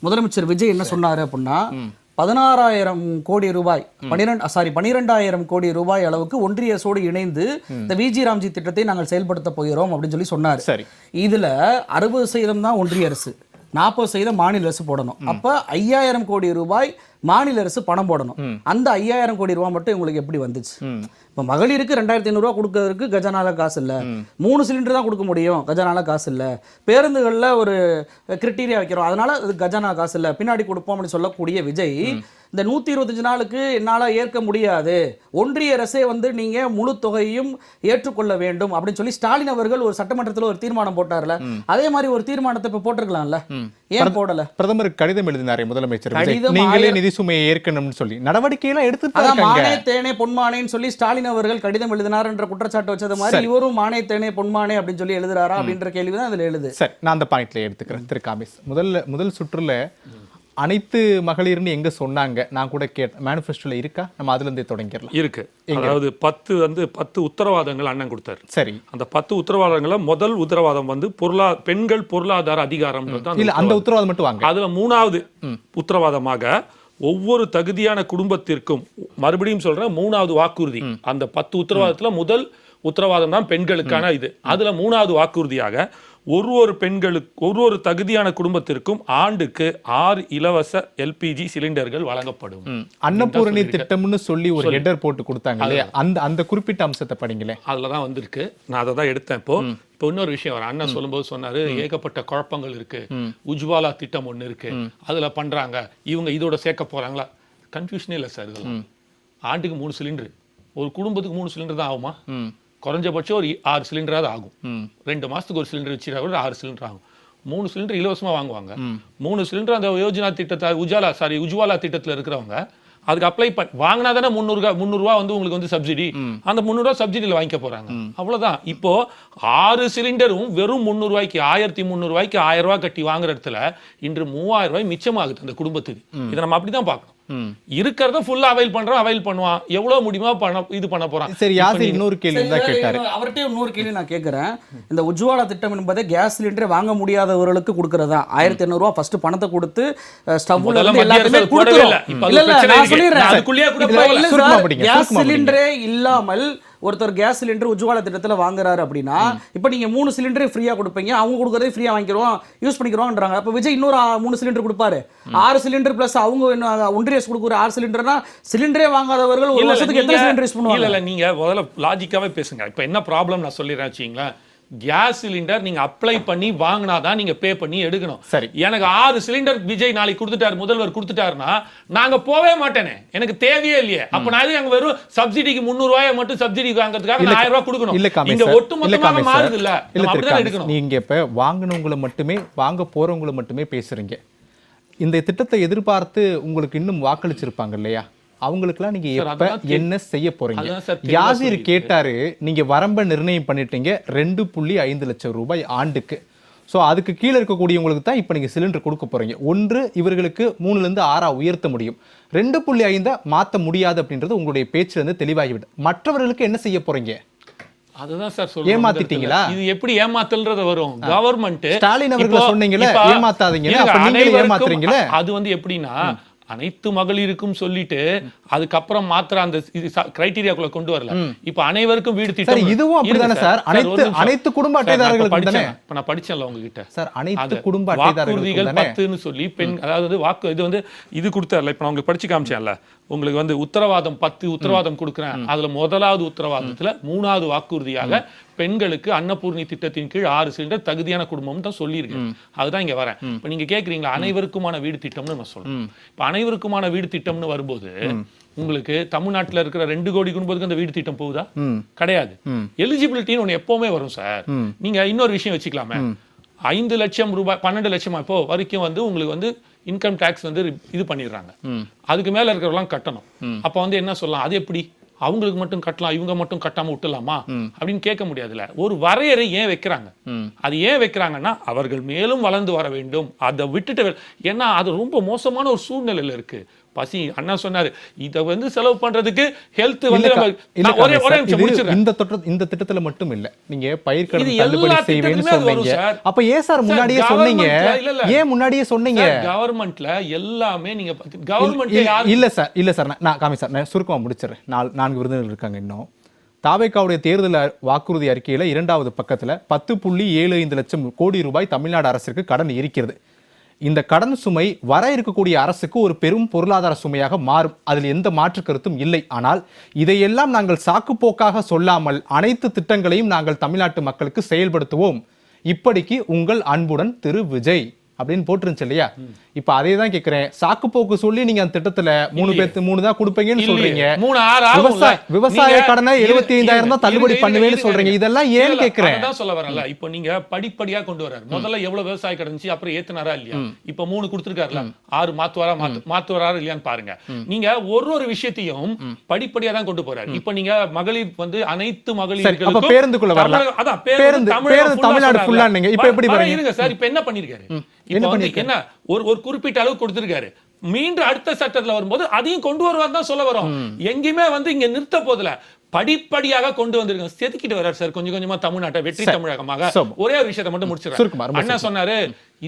G: முதலமைச்சர் விஜய் என்ன சொன்னாரு அப்படின்னா, 16,000 கோடி ரூபாய் 12,000 கோடி ரூபாய் அளவுக்கு ஒன்றிய அரசோடு இணைந்து இந்த விஜி ராம்ஜி திட்டத்தை நாங்கள் செயல்படுத்த போகிறோம் அப்படின்னு சொல்லி சொன்னார்.
A: சரி,
G: இதுல 60% தான் ஒன்றிய அரசு, 40% மாநில அரசு போடணும். அப்ப 5,000 கோடி ரூபாய் மாநில அரசு பணம் போடணும். அந்த 5,000 கோடி ரூபாய் மட்டும் உங்களுக்கு எப்படி வந்துச்சு? இப்போ மகளிருக்கு 2,500 ரூபா கொடுக்கறதுக்கு கஜானால காசு இல்லை, 3 சிலிண்டர் தான் கொடுக்க முடியும், கஜானால காசு இல்லை. பேருந்துகளில் ஒரு கிரிட்டீரியா வைக்கிறோம், அதனால அது கஜானா காசு இல்லை, பின்னாடி கொடுப்போம் அப்படின்னு சொல்லக்கூடிய விஜய் இந்த 125 நாளுக்கு என்னால் ஏற்க முடியாது, ஒன்றிய அரசே வந்து நீங்கள் முழு தொகையும் ஏற்றுக்கொள்ள வேண்டும் அப்படின்னு சொல்லி ஸ்டாலின் அவர்கள் ஒரு சட்டமன்றத்தில் ஒரு தீர்மானம் போட்டார்ல, அதே மாதிரி ஒரு தீர்மானத்தை இப்போ போட்டிருக்கலாம்ல, ஏன் போடல?
A: பிரதமருக்கு கடிதம் எழுதினாரே முதலமைச்சர், நீங்களே நிதி சுமையை ஏற்கணும்னு சொல்லி நடவடிக்கையெல்லாம் எடுத்து
G: மானே தேனே பொன்மானேன்னு சொல்லி ஸ்டாலின் அவர்கள் கடிதம் எழுதினார் என்ற குற்றச்சாட்டு வச்சது மாதிரி இவரும் மானே தேனே பொன்மானே அப்படின்னு சொல்லி எழுதுறாரா அப்படின்ற கேள்வி தான் அதில் எழுது.
A: சரி, நான் அந்த பாயிண்ட்ல எடுத்துக்கிறேன். திரு காமிஸ் முதல் சுற்றுல அனைத்து மகளிர்னு எங்க சொன்னாங்க? நான் கூட கேட்டேன், மேனிஃபெஸ்டோல இருக்கா? நம்ம அதுல இருந்தே தொடங்கிடலாம்.
B: இருக்கு. அதாவது 10 உத்தரவாதங்கள் அண்ணன் கொடுத்தாரு.
A: சரி,
B: அந்த 10 உத்தரவாதங்கள முதல் உத்தரவாதம் வந்து பெண்கள் பொருளாதார அதிகாரம்.
A: இல்ல அந்த உத்தரவாதம் மட்டும் வாங்க.
B: அதுல 3வது உத்தரவாதமாக ஒவ்வொரு தகுதியான குடும்பத்திற்கும், மறுபடியும் சொல்றேன், 3வது வாக்குறுதி. அந்த 10 உத்தரவாதத்துல முதல் உத்தரவாதம் தான் பெண்களுக்கான இது. அதுல 3வது வாக்குறுதியாக ஒரு தகுதியான குடும்பத்திற்கும் ஆண்டுக்கு 6 இலவச எல்பிஜி சிலிண்டர்கள் வழங்கப்படும்.
A: அன்னபூரணி திட்டம்னு சொல்லி ஒரு ஹெட்டர் போட்டு கொடுத்தாங்க இல்லையா? அந்த குறிப்பிட்ட அம்சத்தை படிங்களேன்.
B: அதுலதான் வந்திருக்கு. நான் அதை தான் எடுத்தேன். இப்போ இன்னொரு விஷயம் வர அண்ணன் சொல்லும்போது சொன்னாரு, ஏகப்பட்ட குழப்பங்கள் இருக்கு, உஜ்வாலா திட்டம் ஒண்ணு இருக்கு, அதுல பண்றாங்க, இவங்க இதோட சேர்க்க போறாங்களா? கன்ஃபியூஷனே இல்லை சார். இதெல்லாம் ஆண்டுக்கு 3 சிலிண்டர், ஒரு குடும்பத்துக்கு 3 சிலிண்டர் தான் ஆகுமா? குறைஞ்சபட்சம் ஒரு 6 சிலிண்டராவது ஆகும். 2 மாசத்துக்கு ஒரு சிலிண்டர் வச்சுட்டா கூட 6 சிலிண்டர் ஆகும். 3 சிலிண்டர் இலவசமா வாங்குவாங்க. 3 சிலிண்டர் அந்த யோஜனா திட்டத்தை உஜ்வாலா திட்டத்தில் இருக்கிறவங்க அதுக்கு அப்ளை வாங்கினா தானே 300 ரூபா வந்து உங்களுக்கு வந்து சப்சிடி. அந்த 300 ரூபா சப்சிடியில் வாங்கிக்க போறாங்க. அவ்வளவுதான். இப்போ 6 சிலிண்டரும் வெறும் 300 ரூபாய்க்கு 1300 ரூபாய்க்கு 1000 ரூபாய் கட்டி வாங்குற இடத்துல இன்று 3000 ரூபாய் மிச்சமாகுது அந்த குடும்பத்துக்கு. இதை நம்ம அப்படிதான் பார்க்கணும். இருக்கிறத ஃபுல்லா அவைல் பண்ணுவான், எவ்வளவு முடியுமா இது பண்ண போறான்.
A: சரி, யாசிர் இன்னொரு கேள்வி தான் கேட்டாரு.
G: அவர்கிட்ட இன்னொரு கேள்வி நான் கேட்கிறேன். இந்த உஜ்வாலா திட்டம் என்பதை கேஸ் சிலிண்டரை வாங்க முடியாதவர்களுக்கு கொடுக்கறதா? 1500 ரூபாய் ஃபர்ஸ்ட் பணத்தை கொடுத்து ஸ்டவ்ல இருந்து எல்லாத்தையுமே கொடுத்துறோம். இல்ல நான் சொல்லிடுறேன், கேஸ் சிலிண்டரே இல்லாமல் ஒருத்தர் கேஸ் சிலிண்டர் உஜ்வாலா திட்டத்துல வாங்குறாரு அப்படின்னா, இப்போ நீங்க 3 சிலிண்டரே ஃப்ரீயா கொடுப்பீங்க, அவங்க கொடுக்கறதே ஃப்ரீயா வாங்கிக்கிறோம், யூஸ் பண்ணிக்கிறோம்ன்றாங்க. அப்ப விஜய் இன்னொரு 3 சிலிண்டர் கொடுப்பாரு, 6 சிலிண்டர் பிளஸ் அவங்க ஒன்றிய கொடுக்குற 6 சிலிண்டர்னா சிலிண்டரே வாங்காதவர்கள் ஒரு வருஷத்துக்கு எத்தனை சிலிண்டர் யூஸ் பண்ணுவாங்க?
B: இல்ல நீங்க முதல்ல லாஜிக்காவே பேசுங்க. இப்போ என்ன ப்ராப்ளம் நான் சொல்லிடுறேன் வச்சுங்களேன். கேஸ் சிலிண்டர் நீங்க அப்ளை பண்ணி வாங்கினாதான் நீங்க பே பண்ணி எடுக்கணும்.
A: சரி,
B: எனக்கு 6 சிலிண்டர் விஜய் நாளைக்கு கொடுத்துட்டாரு, முதல்வர் கொடுத்துட்டாருன்னா நாங்க போவே மாட்டேனே, எனக்கு தேவையே இல்லையே. அப்ப நான் அங்க வெறும் சப்சிடிக்கு 300 ரூபாயை மட்டும் சப்சிடி வாங்குறதுக்காக 1000 ரூபாய் கொடுக்கணும். இங்க ஒட்டுமொத்தமாக மாறுது இல்ல, அப்படிதான் எடுக்கணும்.
A: நீங்க இப்ப வாங்கினவங்களை மட்டுமே, வாங்க போறவங்களை மட்டுமே பேசுறீங்க. இந்த திட்டத்தை எதிர்பார்த்து உங்களுக்கு இன்னும் வாக்களிச்சிருப்பாங்க இல்லையா? அவங்களுக்குலாம் நீங்க எப்ப என்ன செய்ய போறீங்க? யாசிர் கேட்டாரு, நீங்க வரம்ப நிர்ணயம் பண்ணிட்டீங்க 2.5 லட்சம் ரூபாய் ஆண்டுக்கு. ஸோ அதுக்கு கீழே இருக்கக்கூடியவங்களுக்கு தான் இப்போ நீங்கள் சிலிண்டர் கொடுக்க போறீங்க. ஒன்று, இவர்களுக்கு 3லேருந்து 6 உயர்த்த முடியும். 2.5 மாற்ற முடியாது அப்படின்றது உங்களுடைய பேச்சுல இருந்து தெளிவாகிவிடு. மற்றவர்களுக்கு என்ன செய்ய போறீங்க?
B: அதுதான் சார் சொல்றேன்.
A: ஏமாத்திட்டீங்களா?
B: இது எப்படி ஏமாத்தல்ன்றது வரும்? கவர்மெண்ட்
A: ஸ்டாலின் அவர்கள் சொன்னீங்களே ஏமாத்தாதீங்க, அப்ப நீங்க ஏமாத்துறீங்களே.
B: அது வந்து எப்படின்னா, அனைத்து மகளிருக்கும் சொல்லிட்டு அதுக்கப்புறம் மாத்திர அந்த கிரைட்டீரியாக்குள்ள கொண்டு வரல. இப்ப அனைவருக்கும் வீடு திட்டம்,
A: இதுவும் அப்படிதானே சார்? அனைத்து குடும்ப அட்டைதாரர்களுக்கு தானே.
B: இப்ப நான் படிச்சேன்ல உங்ககிட்ட
A: சார், அனைத்து குடும்ப அட்டைதாரர்களுக்கு
B: 10ன்னு சொல்லி பெண், அதாவது வாக்கு இது வந்து இது கொடுத்தார்ல, இப்ப நான் உங்களுக்கு படிச்சு காமிச்சேன்ல, உங்களுக்கு வந்து உத்தரவாதம் 10 உத்தரவாதம் கொடுக்குறேன். அதுல முதலாவது உத்தரவாதத்துல 3வது வாக்குறுதியாக பெண்களுக்கு அன்னபூர்ணி திட்டத்தின் கீழ் 6 சிலிண்டர் தகுதியான குடும்பம் தான் சொல்லியிருக்கேன். அதுதான் இங்க வரேன். இப்ப நீங்க கேக்குறீங்களா அனைவருக்குமான வீடு திட்டம்னு நான் சொல்றேன். இப்ப அனைவருக்குமான வீடு திட்டம்னு வரும்போது உங்களுக்கு தமிழ்நாட்டுல இருக்கிற 2 கோடி குடும்பத்துக்கு அந்த வீடு திட்டம் போகுதா? கிடையாது. எலிஜிபிலிட்டின்னு ஒண்ணு எப்பவுமே வரும் சார். நீங்க இன்னொரு விஷயம் வச்சுக்கலாமே, 5 லட்சம் ரூபாய் 12 லட்சமா இப்போ வரைக்கும் வந்து உங்களுக்கு வந்து இன்கம் டாக்ஸ் வந்து இது பண்ணிடுறாங்க. அதுக்கு மேல இருக்கிறவங்களாம் கட்டணும். அப்ப வந்து என்ன சொல்லலாம், அது எப்படி அவங்களுக்கு மட்டும் கட்டலாம், இவங்க மட்டும் கட்டாம விட்டுலாமா அப்படின்னு கேட்க முடியாதுல்ல. ஒரு வரையறை ஏன் வைக்கிறாங்க? அது ஏன் வைக்கிறாங்கன்னா, அவர்கள் மேலும் வளர்ந்து வர வேண்டும். அதை விட்டுட்டு, ஏன்னா அது ரொம்ப மோசமான ஒரு சூழ்நிலையில இருக்கு. பசி அண்ணா சொன்னாரு, இத வந்து செலவு பண்றதுக்கு ஹெல்த் வந்து
A: இந்த திட்டத்துல மட்டும் இல்ல, நீங்க பயிர்க்கடன் தள்ளுபடி செய்வேன்னு சொன்னீங்க. அப்ப ஏன் சார் முன்னாடியே சொன்னீங்க? ஏன் முன்னாடியே சொன்னீங்க?
B: கவர்மெண்ட்ல எல்லாமே நீங்க கவர்மெண்ட்
A: இல்ல சார், நான் காமி சார், நான் சுருக்கமா முடிச்சிடுறேன். 4 விருந்தினர்கள் இருக்காங்க. இன்னும் தாவேக்காவுடைய தேர்தல் வாக்குறுதி அறிக்கையில 2வது பக்கத்துல 10.75 லட்சம் கோடி ரூபாய் தமிழ்நாடு அரசிற்கு கடன் இருக்கிறது. இந்த கடன் சுமை வர இருக்கக்கூடிய அரசுக்கு ஒரு பெரும் பொருளாதார சுமையாக மாறும். அதில் எந்த மாற்று கருத்தும் இல்லை. ஆனால் இதையெல்லாம் நாங்கள் சாக்குப்போக்காக சொல்லாமல் அனைத்து திட்டங்களையும் நாங்கள் தமிழ்நாட்டு மக்களுக்கு செயல்படுத்துவோம். இப்படிக்கு உங்கள் அன்புடன் திரு விஜய் அப்படின்னு போட்டுருந்துச்சு இல்லையா? இப்ப அதே தான் கேட்கிறேன். சாக்கு போக்கு சொல்லி நீங்க அந்த திட்டத்துல 3 தான் கொடுப்பீங்கன்னு சொல்றீங்க. விவசாய கடனை 75,000 தான் தள்ளுபடி பண்ணுவேன்னு சொல்றீங்க. இதெல்லாம் ஏன் கேட்கிறேன்?
B: சொல்ல வரல. இப்போ நீங்க படிப்படியா கொண்டு வர்றாரு. முதல்ல எவ்வளவு விவசாய கடன் இருந்துச்சு, அப்புறம் ஏத்துனாரா இல்லையா? இப்ப 3 கொடுத்துருக்காருல, 6 மாத்துவாரா இல்லையான்னு பாருங்க. நீங்க ஒரு விஷயத்தையும் படிப்படியா தான் கொண்டு போறாரு. இப்ப நீங்க மகளிர் வந்து அனைத்து மகளிர்களுக்கும்
A: பேருந்துக்குள்ள வரலாம்.
B: அதான் பேருந்து தமிழ்நாடு ஃபுல்லா நீங்க இப்ப எப்படி பாருங்க சார். இப்ப என்ன பண்ணிருக்காரு? இப்போ வந்து என்ன ஒரு குறிப்பிட்ட அளவு கொடுத்திருக்காரு. மீண்டும் அடுத்த சட்டத்துல வரும்போது அதையும் கொண்டு வருவார் தான் சொல்ல வரோம். எங்கேயுமே வந்து இங்க நிறுத்த போதில்ல, படிப்படியாக கொண்டு வந்திருக்கோம். செதுக்கிட்டு வர்றாரு சார் கொஞ்சம் கொஞ்சமா தமிழ்நாட்டை வெற்றி தமிழகமாக. ஒரே ஒரு விஷயத்தை மட்டும் முடிச்சிருக்காரு. அண்ணா சொன்னாரு,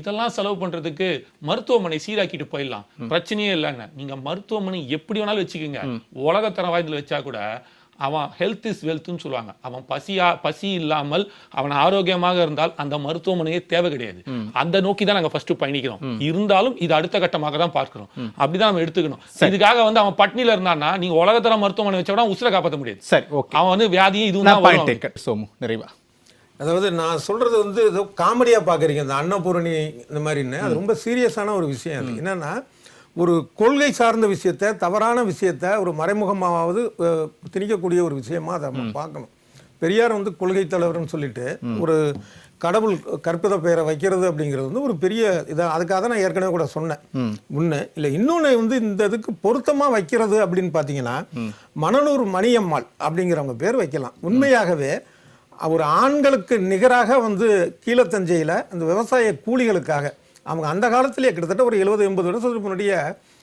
B: இதெல்லாம் செலவு பண்றதுக்கு மருத்துவமனை சீராக்கிட்டு போயிடலாம், பிரச்சனையே இல்லைன்னு. நீங்க மருத்துவமனை எப்படி வேணாலும் வச்சுக்கோங்க, உலகத்தரம் வாய்ந்தல வச்சா கூட அவன் ஹெல்த் இஸ் வெல்த்னு சொல்லுவாங்க. அவன் பசி இல்லாமல் அவன் ஆரோக்கியமாக இருந்தால் அந்த மருத்துவமனையே தேவை கிடையாது. அந்த நோக்கி தான் நாங்க ஃபர்ஸ்ட் பயணிக்கிறோம். இருந்தாலும் இது அடுத்த கட்டமாக தான் பார்க்கிறோம். அப்படிதான் நம்ம எடுத்துக்கணும். இதுக்காக வந்து அவன் பட்னியில இருந்தான்னா நீங்க உலகத்தர மருத்துவமனை வச்சா கூட உசுரை காப்பாற்ற முடியாது.
A: சரி, ஓகே.
B: அவன் வந்து வியாதியும் இதுவும்
A: சோமு நிறைவா.
C: அதாவது நான் சொல்றது வந்து ஏதோ காமெடியா பாக்குறீங்க இந்த அன்னபூரணி இந்த மாதிரின்னு. அது ரொம்ப சீரியஸான ஒரு விஷயம். அது என்னன்னா, ஒரு கொள்கை சார்ந்த விஷயத்தை, தவறான விஷயத்தை ஒரு மறைமுகமாவது திணிக்கக்கூடிய ஒரு விஷயமா அதை நம்ம பார்க்கணும். பெரியார் வந்து கொள்கை தலைவர்னு சொல்லிட்டு ஒரு கடவுள் கற்பித பெயரை வைக்கிறது அப்படிங்கிறது வந்து ஒரு பெரிய இதை, அதுக்காக தான் நான் ஏற்கனவே கூட சொன்னேன். ஒன்று இல்லை, இன்னொன்று வந்து இந்த இதுக்கு பொருத்தமாக வைக்கிறது அப்படின்னு பார்த்தீங்கன்னா, மணலூர் மணியம்மாள் அப்படிங்கிறவங்க பேர் வைக்கலாம். உண்மையாகவே ஒரு ஆண்களுக்கு நிகராக வந்து கீழத்தஞ்சையில் அந்த விவசாய கூலிகளுக்காக அவங்க அந்த காலத்திலேயே கிட்டத்தட்ட ஒரு 70-80 வருஷத்துக்கு முன்னாடியே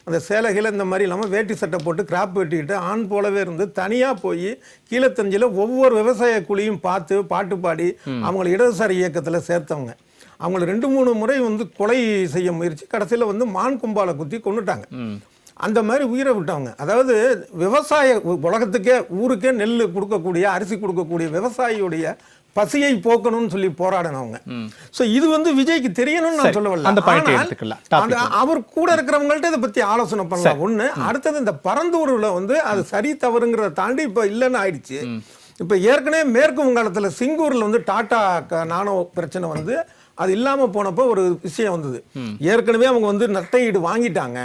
C: அந்த சேலைகளை இந்த மாதிரி இல்லாமல் வேட்டி சட்டை போட்டு கிராப் வெட்டிக்கிட்டு ஆண் போலவே இருந்து தனியாக போய் கீழத்தஞ்சியில் ஒவ்வொரு விவசாய கூலியும் பார்த்து பாட்டு பாடி அவங்களை இடதுசாரி இயக்கத்தில் சேர்த்தவங்க. அவங்கள 2-3 முறை வந்து கொலை செய்ய முயற்சி, கடைசியில் வந்து மான் கும்பால குத்தி கொண்டுட்டாங்க. அந்த மாதிரி உயிரை விட்டவங்க. அதாவது விவசாய உலகத்துக்கே ஊருக்கே நெல் கொடுக்கக்கூடிய, அரிசி கொடுக்கக்கூடிய விவசாயியுடைய பசியை போக்கணும்னு சொல்லி போராடினவங்க. சோ இது வந்து விஜய்க்கு தெரியணும்னு நான் சொல்ல வரல. அவர் கூட இருக்கிறவங்கள்ட்ட இதை பத்தி ஆலோசனை பண்ணலாம். ஒண்ணு. அடுத்தது இந்த பரந்தூர்ல வந்து அது சரி தவறுங்கிறத தாண்டி இப்ப இல்லைன்னு ஆயிடுச்சு. இப்ப ஏற்கனவே மேற்கு வங்காளத்துல சிங்கூர்ல வந்து டாடா நானோ பிரச்சனை வந்து அது இல்லாம போனப்போ ஒரு விஷயம் வந்தது. ஏற்கனவே அவங்க வந்து நட்டையீடு வாங்கிட்டாங்க,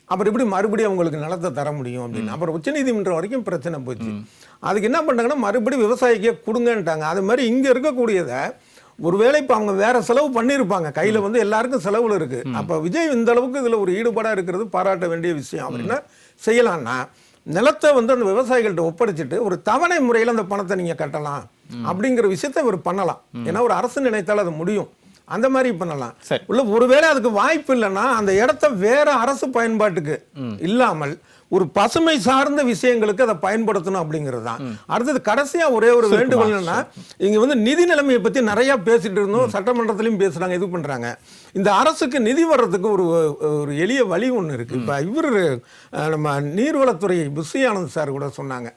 C: அப்புறம் எப்படி மறுபடியும் அவங்களுக்கு நிலத்தை தர முடியும் அப்படின்னு. அப்புறம் உச்சநீதிமன்றம் வரைக்கும் பிரச்சனை போச்சு. அதுக்கு என்ன பண்ணாங்கன்னா, மறுபடியும் விவசாயிக்கே கொடுங்கன்ட்டாங்க. அது மாதிரி இங்க இருக்கக்கூடியதை ஒருவேளை இப்போ அவங்க வேற செலவு பண்ணியிருப்பாங்க, கையில வந்து எல்லாருக்கும் செலவுல இருக்கு. அப்ப விஜய் இந்த அளவுக்கு இதுல ஒரு ஈடுபாடா இருக்கிறது பாராட்ட வேண்டிய விஷயம். அப்படின்னா செய்யலாம்னா நிலத்தை வந்து அந்த விவசாயிகள்ட்ட ஒப்படைச்சிட்டு ஒரு தவணை முறையில் அந்த பணத்தை நீங்க கட்டலாம் அப்படிங்கிற விஷயத்தை இவர் பண்ணலாம். ஏன்னா ஒரு அரசு நினைத்தால் அது முடியும். அந்த மாதிரி பண்ணலாம். உள்ள ஒருவேளை அதுக்கு வாய்ப்பு இல்லைன்னா அந்த இடத்த வேற அரசு பயன்பாட்டுக்கு இல்லாமல் ஒரு பசுமை சார்ந்த விஷயங்களுக்கு அதை பயன்படுத்தணும் அப்படிங்கிறது தான். அடுத்தது கடைசியா ஒரே ஒரு வேண்டுகோள் என்னன்னா, இங்க வந்து நிதி நிலைமையை பத்தி நிறைய பேசிட்டு இருந்தோம், சட்டமன்றத்திலையும் பேசுறாங்க, இது பண்றாங்க. இந்த அரசுக்கு நிதி வர்றதுக்கு ஒரு எளிய வழி ஒன்று இருக்கு. இப்ப இவர் நம்ம நீர்வளத்துறை புஷி ஆனந்த் சார் கூட சொன்னாங்க,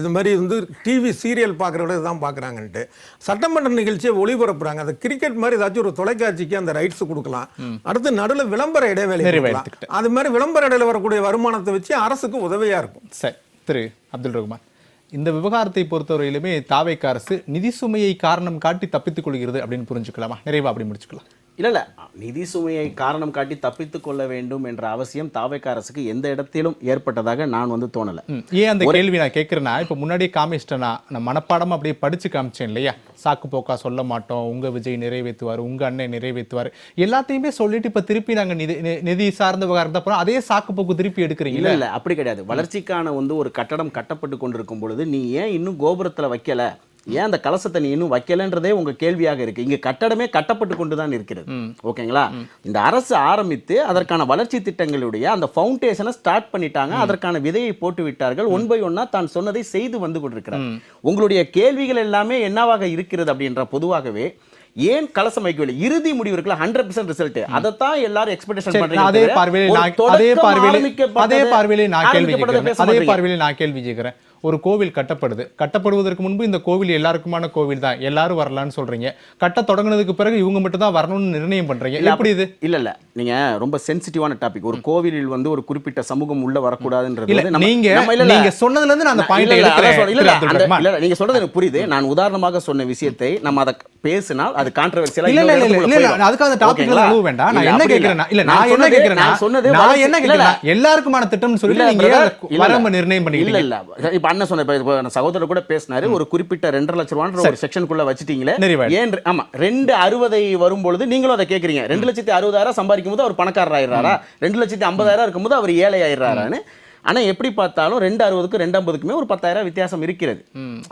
C: இது மாதிரி வந்து டிவி சீரியல் பார்க்குறவங்க இதுதான் பார்க்குறாங்கன்ட்டு. சட்டமன்ற நிகழ்ச்சியை ஒளிபரப்புறாங்க, அந்த கிரிக்கெட் மாதிரி ஏதாச்சும் ஒரு தொலைக்காட்சிக்கு அந்த ரைட்ஸ் கொடுக்கலாம். அடுத்து நடுவில் விளம்பர இடைவேளை கொடுக்கலாம். அது மாதிரி விளம்பர இடையில வரக்கூடிய வருமானத்தை வச்சு அரசுக்கு உதவியா இருக்கும்.
A: சரி, திரு அப்துல் ரஹ்மான், இந்த விவகாரத்தை பொறுத்தவரையிலுமே தாவேக அரசு நிதி சுமையை காரணம் காட்டி தப்பித்துக் கொள்கிறது அப்படின்னு புரிஞ்சுக்கலாமா? நிறைவா அப்படி முடிச்சுக்கலாம்.
D: இல்ல நிதி சுமையை காரணம் காட்டி தப்பித்துக் கொள்ள வேண்டும் என்ற அவசியம் தாவேக அரசுக்கு எந்த இடத்திலும் ஏற்பட்டதாக நான் வந்து தோணல.
A: ஏன் அந்த கேள்வி நான் கேட்கிறேன்னா, இப்ப முன்னாடியே காமிச்சிட்டேன்னா நான் மனப்பாடம் அப்படியே படிச்சு காமிச்சேன் இல்லையா, சாக்கு போக்கா சொல்ல மாட்டோம், உங்க விஜய் நிறைவேற்றுவார், உங்க அண்ணன் நிறைவேற்றுவார், எல்லாத்தையுமே சொல்லிட்டு இப்ப திருப்பி நாங்க நிதி சார்ந்த விவகாரத்தை போறோம், அதே சாக்கு போக்கு திருப்பி எடுக்கிறீங்க.
D: இல்ல அப்படி கிடையாது. வளர்ச்சிக்கான வந்து ஒரு கட்டடம் கட்டப்பட்டு கொண்டிருக்கும் பொழுது நீ ஏன் இன்னும் கோபுரத்துல வைக்கல, ஏன் அந்த கலசத்தை நீ இன்னும் வைக்கலன்றதே உங்க கேள்வியாக இருக்கு. இங்க கட்டடமே கட்டப்பட்டு கொண்டுதான் இருக்கிறது. ஓகேங்களா? இந்த அரசு ஆரம்பித்து அதற்கான வளர்ச்சி திட்டங்களுடைய அந்த ஃபவுண்டேஷனை ஸ்டார்ட் பண்ணிட்டாங்க, அதற்கான விதையை போட்டு விட்டார்கள். ஒன் பை ஒன்னா தான் சொன்னதை செய்து வந்து கொண்டிருக்கிறார். உங்களுடைய கேள்விகள் எல்லாமே என்னவாக இருக்கிறது அப்படின்ற பொதுவாகவே ஏன் கலசம் வைக்கவில்லை, இறுதி முடிவு இருக்குல்ல 100% ரிசல்ட், அதைத்தான் எல்லாரும் எக்ஸ்பெக்டேஷன் பண்றீங்க.
A: அதே பார்வையிலே நான் கேள்வி கேட்கிறேன். ஒரு கோவில் கட்டப்படுவதற்கு முன்பு இந்த கோவில் எல்லாருக்குமான கோவில் தான், எல்லாரும் வரலாம்னு சொல்றீங்க. கட்ட தொடங்குனதுக்கு பிறகு இவங்க மட்டும் தான் வரணும்னு நிர்ணயம் பண்றீங்க. எப்படி இது?
D: இல்ல நீங்க ரொம்ப சென்சிட்டிவான டாபிக். ஒரு கோவிலில் வந்து ஒரு குறிப்பிட்ட சமூகம் உள்ள வரக்கூடாதுன்றது
A: நீங்க சொன்னதுல இருந்து நான் அந்த பாயிண்ட் எடுக்கிறேன்.
D: இல்ல நீங்க சொல்றது எனக்கு புரியுது. நான் உதாரணமாக சொன்ன விஷயத்தை நம்ம அத பேசினால் அது கான்ட்ரோவர்சியலா
A: இல்ல அதுக்காக அந்த டாபிக்ல அழுவ வேண்டாம். நான் என்ன கேக்குறேன்னா, நான் என்ன கேக்குறேன்னா எல்லாருக்குமான திட்டம்னு சொல்லி நீங்க வரம்பு நிர்ணயம் பண்ணிட்டீங்க.
D: இல்ல இப்ப அண்ணன் சொன்ன சகோதரர் கூட பேசினாரு, ஒரு குறிப்பிட்ட 2.5 லட்சம் ரூபாய் ஒரு செக்ஷனுக்குள்ள வச்சிட்டீங்களே. ஏன் ஆமா 2.60 வரும்பொழுது நீங்களும் அதை கேக்குறீங்க. 2,60,60,000 சம்பாதிக்கும் போது அவர் பணக்காரர் ஆயிடுறாரா, 2,50,000 இருக்கும்போது அவர் ஏழை ஆயிடுறாரான்னு. ஆனால் எப்படி பார்த்தாலும் 260க்கும் 250க்குமே ஒரு 10,000 வித்தியாசம் இருக்கிறது.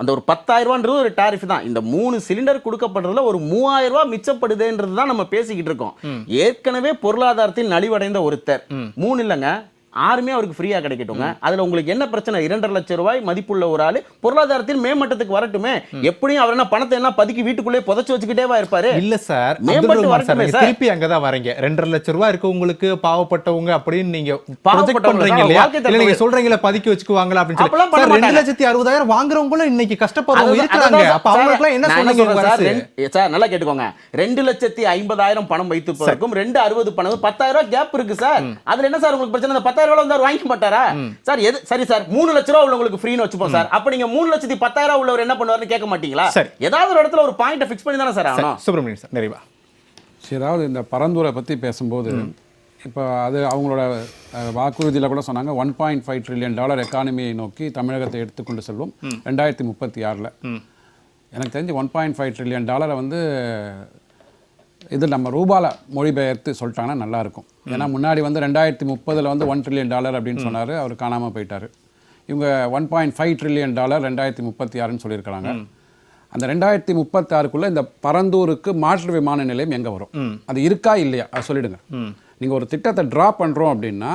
D: அந்த ஒரு 10,000 ரூபான்றது ஒரு டாரிஃப் தான். இந்த 3 சிலிண்டர் கொடுக்கப்படுறதுல ஒரு 3,000 ரூபாய் மிச்சப்படுதுன்றது தான் நம்ம பேசிக்கிட்டு இருக்கோம். ஏற்கனவே பொருளாதாரத்தில் நலிவடைந்த ஒருத்தர் 3 இல்லைங்க 6மே அவருக்கு ஃப்ரீயா கிடைக்கட்டுங்க. அதுல உங்களுக்கு என்ன பிரச்சனை? 2.5 லட்சம் ரூபாய் மதிப்புள்ள ஒரு ஆளு பொருளாதாரத்தில் மேம்பட்டத்துக்கு வரட்டுமே. எப்படியும் அவர் என்ன பணத்தை என்ன பதுக்கி வீட்டுக்குள்ளே புதைச்சு வச்சுக்கிட்டேவா இருப்பாரு?
A: இல்ல சார்,
D: மேம்பட்டு வரட்டுமே சார்.
A: திருப்பி அங்கதான் வரீங்க. 2.5 லட்சம் ரூபாய் இருக்கு உங்களுக்கு, பாவப்பட்டவங்க அப்படின்னு நீங்க
D: பாவப்பட்டவங்க
A: பண்றீங்க இல்லையா?
D: வாழ்க்கை
A: இல்ல நீங்க சொல்றீங்களா பதுக்கி வச்சுக்குவாங்களா அப்படின்னு
D: அப்பலாம்
A: சொல்லி.
D: பண்ண
A: சார் 2,60,000 வாங்குறவங்களும் இன்னைக்கு கஷ்டப்படுறவங்க இருக்காங்க. அப்ப அவங்களுக்கு என்ன சொல்றீங்க
D: சார்? நல்லா கேட்டுக்கோங்க. 2,50,000 பணம் வைத்துப்பதற்கும் 2,60 பணம் 10,000 ரூபாய் கேப் இருக்கு சார். அதுல என்ன சார் உங்களுக்கு பிரச்சனை? 10,000 ரூபாய் வந்து வாங்கிக்க மாட்டாரா சார்? எது சரி சார், 3 லட்சம் ரூபாய் உங்களுக்கு ஃப்ரீன்னு வச்சுப்போம் சார். அப்ப நீங்க 3,10,000 உள்ளவர் என்ன பண்ணுவாருன்னு கேட்க மாட்டீங்களா? ஏதாவது ஒரு இடத்துல ஒரு பாயிண்ட் ஃபிக்ஸ் பண்ணி தானே சார் ஆகணும்.
A: சுப்ரமணியன் சார் நிறைவா.
F: அதாவது இந்த பரந்தூரை பற்றி பேசும்போது இப்போ அது அவங்களோட வாக்குறுதியில் கூட சொன்னாங்க $1.5 trillion எக்கானமியை நோக்கி தமிழகத்தை எடுத்துக்கொண்டு செல்வோம் 2036. எனக்கு தெரிஞ்சு $1.5 trillion வந்து இது நம்ம ரூபால மொழிபெயர்த்து சொல்லிட்டாங்கன்னா நல்லாயிருக்கும். ஏன்னா முன்னாடி வந்து 2030 வந்து $1 trillion அப்படின்னு சொன்னார், அவர் காணாமல் போயிட்டார். இவங்க $1.5 trillion 2036ன்னு சொல்லியிருக்கிறாங்க. அந்த 2036க்குள்ளே இந்த பரந்தூருக்கு மாற்று விமான நிலையம் எங்கே வரும், அது இருக்கா இல்லையா அது சொல்லிடுங்க. நீங்கள் ஒரு திட்டத்தை ட்ரா பண்ணுறோம் அப்படின்னா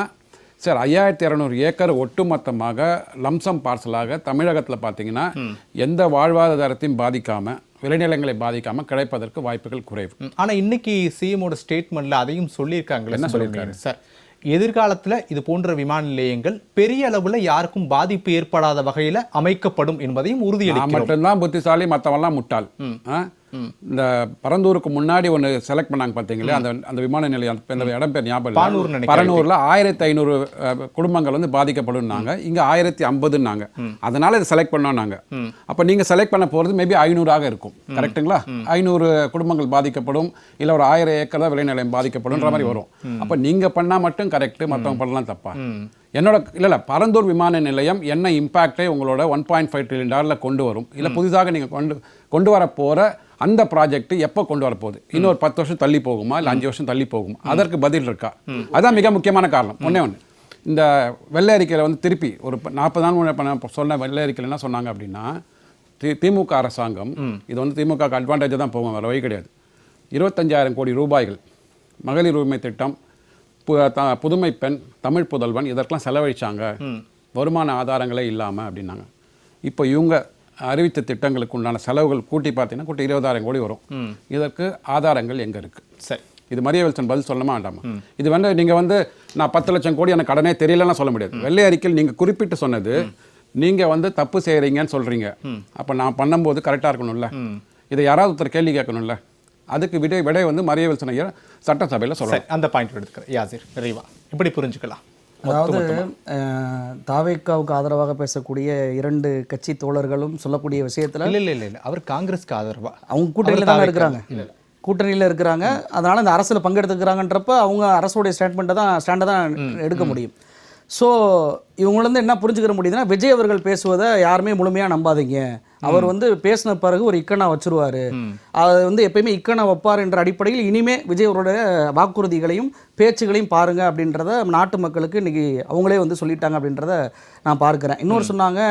F: சார் 5,200 ஏக்கர் ஒட்டுமொத்தமாக லம்சம் பார்சலாக தமிழகத்தில் பார்த்தீங்கன்னா எந்த வாழ்வாதாரத்தையும் பாதிக்காமல் விளைநிலங்களை பாதிக்காமல் கிடைப்பதற்கு வாய்ப்புகள் குறைவு.
A: ஆனா இன்னைக்கு சிஎமோட ஸ்டேட்மெண்ட்ல அதையும் சொல்லியிருக்காங்க. என்ன சொல்லியிருக்காரு சார்? எதிர்காலத்துல இது போன்ற விமான நிலையங்கள் பெரிய அளவுல யாருக்கும் பாதிப்பு ஏற்படாத வகையில அமைக்கப்படும் என்பதையும் உறுதியளிக்கிறார்.
F: மட்டும்தான் புத்திசாலி, மற்றவெல்லாம் முட்டாள். இந்த பரந்தூருக்கு முன்னாடி ஒன்று செலக்ட் பண்ணாங்க பார்த்தீங்களா, அந்த விமான நிலையம், அந்த இடம் பேர் ஞாபகம் இல்லை, பரனூரில் 1,500 குடும்பங்கள் வந்து பாதிக்கப்படும்னாங்க. இங்கே 1,050ன்னாங்க. அதனால இதை செலக்ட் பண்ணோம் நாங்கள். அப்போ நீங்கள் செலக்ட் பண்ண போகிறது மேபி 500 இருக்கும். கரெக்டுங்களா? 500 குடும்பங்கள் பாதிக்கப்படும், இல்லை ஒரு 1000 ஏக்கர் தான் விளைநிலையம் பாதிக்கப்படும்ன்ற மாதிரி வரும். அப்போ நீங்கள் பண்ணால் மட்டும் கரெக்டு, மற்றவங்க பண்ணலாம் தப்பா? என்னோட இல்லை பரந்தூர் விமான நிலையம் என்ன இம்பேக்டை உங்களோட $1.5 trillion கொண்டு வரும், இல்லை புதிதாக நீங்கள் கொண்டு வர போகிற அந்த ப்ராஜெக்ட் எப்போ கொண்டு வரப்போகுது? இன்னொரு 10 வருஷம் தள்ளி போகுமா, இல்லை 5 வருஷம் தள்ளி போகுமா? அதற்கு பதில் இருக்கா? அதுதான் மிக முக்கியமான காரணம். ஒன்று இந்த வெள்ளை அறிக்கையில் வந்து திருப்பி ஒரு 40 நாள் முன்னாடி சொன்ன வெள்ளை அறிக்கையில் என்ன சொன்னாங்க அப்படின்னா, திமுக அரசாங்கம் இது வந்து திமுக அட்வான்டேஜாக தான் போகும், வேறு வழி கிடையாது. 25,000 கோடி ரூபாய்கள் மகளிர் உரிமை திட்டம், புதுமை பெண், தமிழ் புதல்வன் இதற்கெல்லாம் செலவழிச்சாங்க, வருமான ஆதாரங்களே இல்லாமல் அப்படின்னாங்க. இப்போ இவங்க அறிவித்த திட்டங்களுக்கு உண்டான செலவுகள் கூட்டி பார்த்தீங்கன்னா 20,000 கோடி வரும். இதற்கு ஆதாரங்கள் எங்கே இருக்குது? சரி, இது மரிய வில்சன் பதில் சொல்லணுமா வேண்டாமா? இது வந்து நீங்கள் வந்து நான் 10 லட்சம் கோடி எனக்கு கடனே தெரியலன்னா சொல்ல முடியாது. வெள்ளை அறிக்கையில் நீங்கள் குறிப்பிட்டு சொன்னது நீங்கள் வந்து தப்பு செய்கிறீங்கன்னு சொல்கிறீங்க. அப்போ நான் பண்ணும்போது கரெக்டாக இருக்கணும்ல, இதை யாராவது ஒருத்தர் கேள்வி கேட்கணும்ல. அதுக்கு விடை வந்து மரிய வில்சன் ஐயா சட்டசபையில் சொல்கிறேன்.
A: அந்த பாயிண்ட் எடுத்துக்கிறேன். யாசிர் நிறைவா எப்படி புரிஞ்சுக்கலாம்?
G: அதாவது தாவேக்காவுக்கு ஆதரவாக பேசக்கூடிய 2 கட்சி தோழர்களும் சொல்லக்கூடிய விஷயத்துல
A: இல்ல அவர் காங்கிரஸ்க்கு ஆதரவா,
G: அவங்க கூட்டணியில் தானே இருக்கிறாங்க, கூட்டணியில் இருக்கிறாங்க. அதனால இந்த அரசில் பங்கெடுத்துக்கிறாங்கன்றப்ப அவங்க அரசுடைய ஸ்டாண்டை தான் எடுக்க முடியும். ஸோ இவங்க வந்து என்ன புரிஞ்சுக்கிற முடியுதுன்னா, விஜய் அவர்கள் பேசுவதை யாருமே முழுமையாக நம்பாதீங்க. அவர் வந்து பேசின பிறகு ஒரு இக்கணா வச்சிருவாரு, அது வந்து எப்பயுமே இக்கணா வைப்பார் என்ற அடிப்படையில் இனிமே விஜய் அவருடைய வாக்குறுதிகளையும் பேச்சுகளையும் பாருங்க அப்படின்றத நாட்டு மக்களுக்கு இன்னைக்கு அவங்களே வந்து சொல்லிட்டாங்க அப்படின்றத நான் பார்க்குறேன். இன்னொரு சொன்னாங்க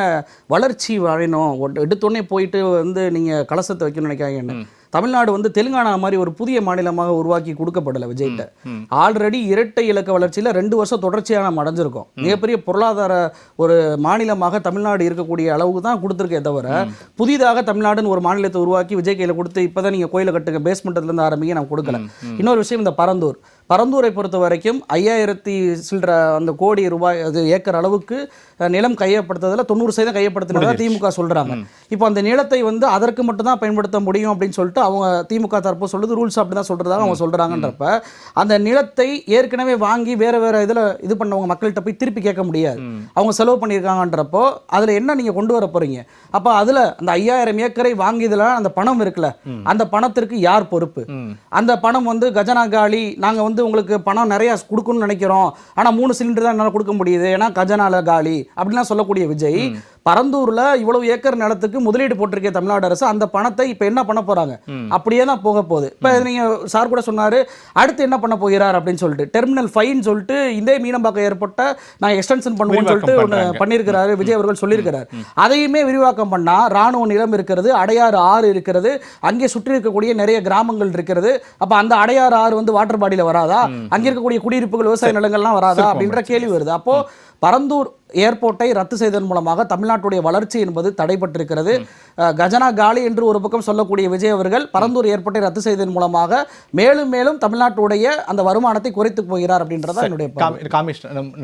G: வளர்ச்சி வேணும், எடுத்தோடனே போயிட்டு வந்து நீங்கள் கலசத்தை வைக்கணும்னு நினைக்காங்கன்னு. தமிழ்நாடு வந்து தெலுங்கானா மாதிரி ஒரு புதிய மாநிலமாக உருவாக்கி கொடுக்கப்படலை விஜய்கிட்ட. ஆல்ரெடி இரட்டை இலக்க வளர்ச்சியில் 2 வருஷம் தொடர்ச்சியாக நம்ம அடைஞ்சிருக்கோம். மிகப்பெரிய பொருளாதார ஒரு மாநிலமாக தமிழ்நாடு இருக்கக்கூடிய அளவுக்கு தான் கொடுத்துருக்கே தவிர, புதிதாக தமிழ்நாடுன்னு ஒரு மாநிலத்தை உருவாக்கி விஜய் கையில் கொடுத்து இப்போ தான் நீங்கள் கோயிலை கட்டுங்க பேஸ்மெண்ட்லேருந்து ஆரம்பிங்க நான் கொடுக்கல. இன்னொரு விஷயம், இந்த பரந்தூரை பொறுத்த வரைக்கும் 5,000 சில்லற அந்த கோடி ரூபாய் அது ஏக்கர் அளவுக்கு நிலம் கையப்படுத்துறதுல 90% கையப்படுத்தினதா திமுக சொல்றாங்க. இப்போ அந்த நிலத்தை வந்து அதற்கு மட்டும் தான் பயன்படுத்த முடியும் அப்படின்னு சொல்லிட்டு அவங்க திமுக தரப்பு சொல்லுது, ரூல்ஸ் அப்படி தான் சொல்றதாக அவங்க சொல்றாங்கன்றப்ப அந்த நிலத்தை ஏற்கனவே வாங்கி வேற இதில் இது பண்ணவங்க மக்கள்கிட்ட போய் திருப்பி கேட்க முடியாது. அவங்க செலவு பண்ணியிருக்காங்கன்றப்போ அதில் என்ன நீங்க கொண்டு வர போறீங்க? அப்போ அதில் அந்த 5,000 ஏக்கரை வாங்கியதுல அந்த பணம் இருக்குல்ல, அந்த பணத்திற்கு யார் பொறுப்பு? அந்த பணம் வந்து கஜனா காலி, நாங்கள் வந்து உங்களுக்கு பணம் நிறைய கொடுக்கணும்னு நினைக்கிறோம், ஆனால் 3 சிலிண்டர் தான் என்னால் கொடுக்க முடியுது, ஏன்னா கஜனால காலி அப்படின்லாம் சொல்லக்கூடிய விஜய் பரந்தூர்ல இவ்வளவு ஏக்கர் நிலத்துக்கு முதலீடு போட்டிருக்கே தமிழ்நாடு அரசு, அந்த பணத்தை இப்ப என்ன பண்ண போறாங்க? அப்படியே தான் போக போகுது. இப்ப நீங்க சார் கூட சொன்னாரு அடுத்து என்ன பண்ண போகிறார் அப்படின்னு சொல்லிட்டு, டெர்மினல் 5 சொல்லிட்டு இந்த மீனம்பாக்கம் ஏற்பட்ட நான் எக்ஸ்டென்ஷன் பண்ணுவோம்னு சொல்லிட்டு ஒன்று பண்ணியிருக்கிறாரு விஜய் அவர்கள் சொல்லியிருக்கிறார். அதையுமே விரிவாக்கம் பண்ணா ராணுவ நிலம் இருக்கிறது, அடையாறு ஆறு இருக்கிறது, அங்கே சுற்றி இருக்கக்கூடிய நிறைய கிராமங்கள் இருக்கிறது. அப்ப அந்த அடையாறு ஆறு வந்து வாட்டர் பாடியில வராதா? அங்க இருக்கக்கூடிய குடியிருப்புகள் விவசாய நிலங்கள்லாம் வராதா அப்படின்ற கேள்வி வருது. அப்போ பரந்தூர் ஏர்போர்ட்டை ரத்து செய்ததன் மூலமாக தமிழ்நாட்டுடைய வளர்ச்சி என்பது தடைபட்டிருக்கிறது. கஜனா காலி என்று ஒரு பக்கம் சொல்லக்கூடிய விஜய் அவர்கள் பரந்தூர் ஏர்போர்ட்டை ரத்து செய்ததன் மூலமாக மேலும் மேலும் தமிழ்நாட்டுடைய அந்த வருமானத்தை குறைத்து போகிறார் அப்படின்றத என்னுடைய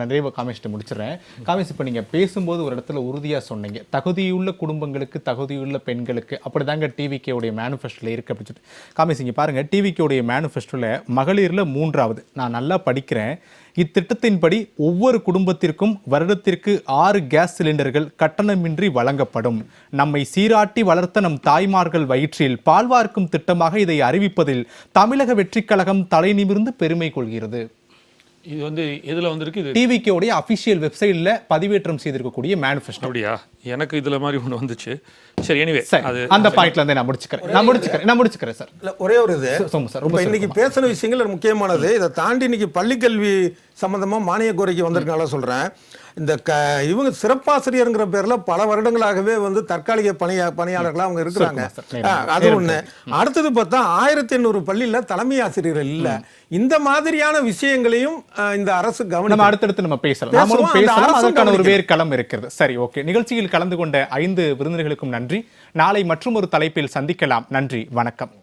A: நிறைய காமிஸ்ட் முடிச்சிடறேன். காமிஸ், இப்போ நீங்கள் பேசும்போது ஒரு இடத்துல உறுதியாக சொன்னீங்க, தகுதியுள்ள குடும்பங்களுக்கு தகுதியுள்ள பெண்களுக்கு, அப்படிதாங்க டிவிகேவுடைய மேனிஃபெஸ்டோவில் இருக்கு அப்படின்னு சொல்லிட்டு. காமிஸ், இங்கே பாருங்க, டிவிகேவுடைய மேனிஃபெஸ்டோவில் மகளிரில் 3வது நான் நல்லா படிக்கிறேன். இத்திட்டத்தின்படி ஒவ்வொரு குடும்பத்திற்கும் வருடத்திற்கு 6 கேஸ் சிலிண்டர்கள் கட்டணமின்றி வழங்கப்படும். நம்மை சீராட்டி வளர்த்த நம் தாய்மார்கள் வயிற்றில் பால்வார்க்கும் திட்டமாக இதை அறிவிப்பதில் தமிழக வெற்றிக் கழகம் தலை நிமிர்ந்து பெருமை கொள்கிறது.
B: இது வந்து எதுல வந்திருக்கு? இது
A: டிவிகேவுடைய அபிஷியல் வெப்சைட்ல பதிவேற்றம் செய்திருக்கக்கூடிய மேனிஃபெஸ்டோ.
B: அப்படியா? எனக்கு இதுல மாதிரி ஒன்று வந்துச்சு. சரி, எனிவே
A: அது அந்த பாயிண்ட்ல இருந்து நான் முடிச்சுக்கிறேன் சார்.
C: இல்ல, ஒரே ஒரு இது
A: சார்,
C: ரொம்ப இன்னைக்கு பேசின விஷயங்கள் முக்கியமானது. இதை தாண்டி இன்னைக்கு பள்ளிக்கல்வி சம்பந்தமா மானிய கோரிக்கை வந்திருக்கனால சொல்றேன். இந்த இவங்க சிறப்பாசிரியருங்கிற பேர்ல பல வருடங்களாகவே வந்து தற்காலிக பணியாளர்களா அவங்க இருக்கிறாங்க. அது ஒண்ணு. அடுத்தது பார்த்தா 1800 பள்ளியில தலைமை ஆசிரியர்கள் இல்ல. இந்த மாதிரியான விஷயங்களையும் இந்த அரசு கவனம்
A: அடுத்தடுத்து நம்ம பேசலாம். அதற்கான ஒரு வேறு களம் இருக்கிறது. சரி, ஓகே. நிகழ்ச்சியில் கலந்து கொண்ட 5 விருந்தினர்களுக்கும் நன்றி. நாளை மற்றும் ஒரு தலைப்பில் சந்திக்கலாம். நன்றி, வணக்கம்.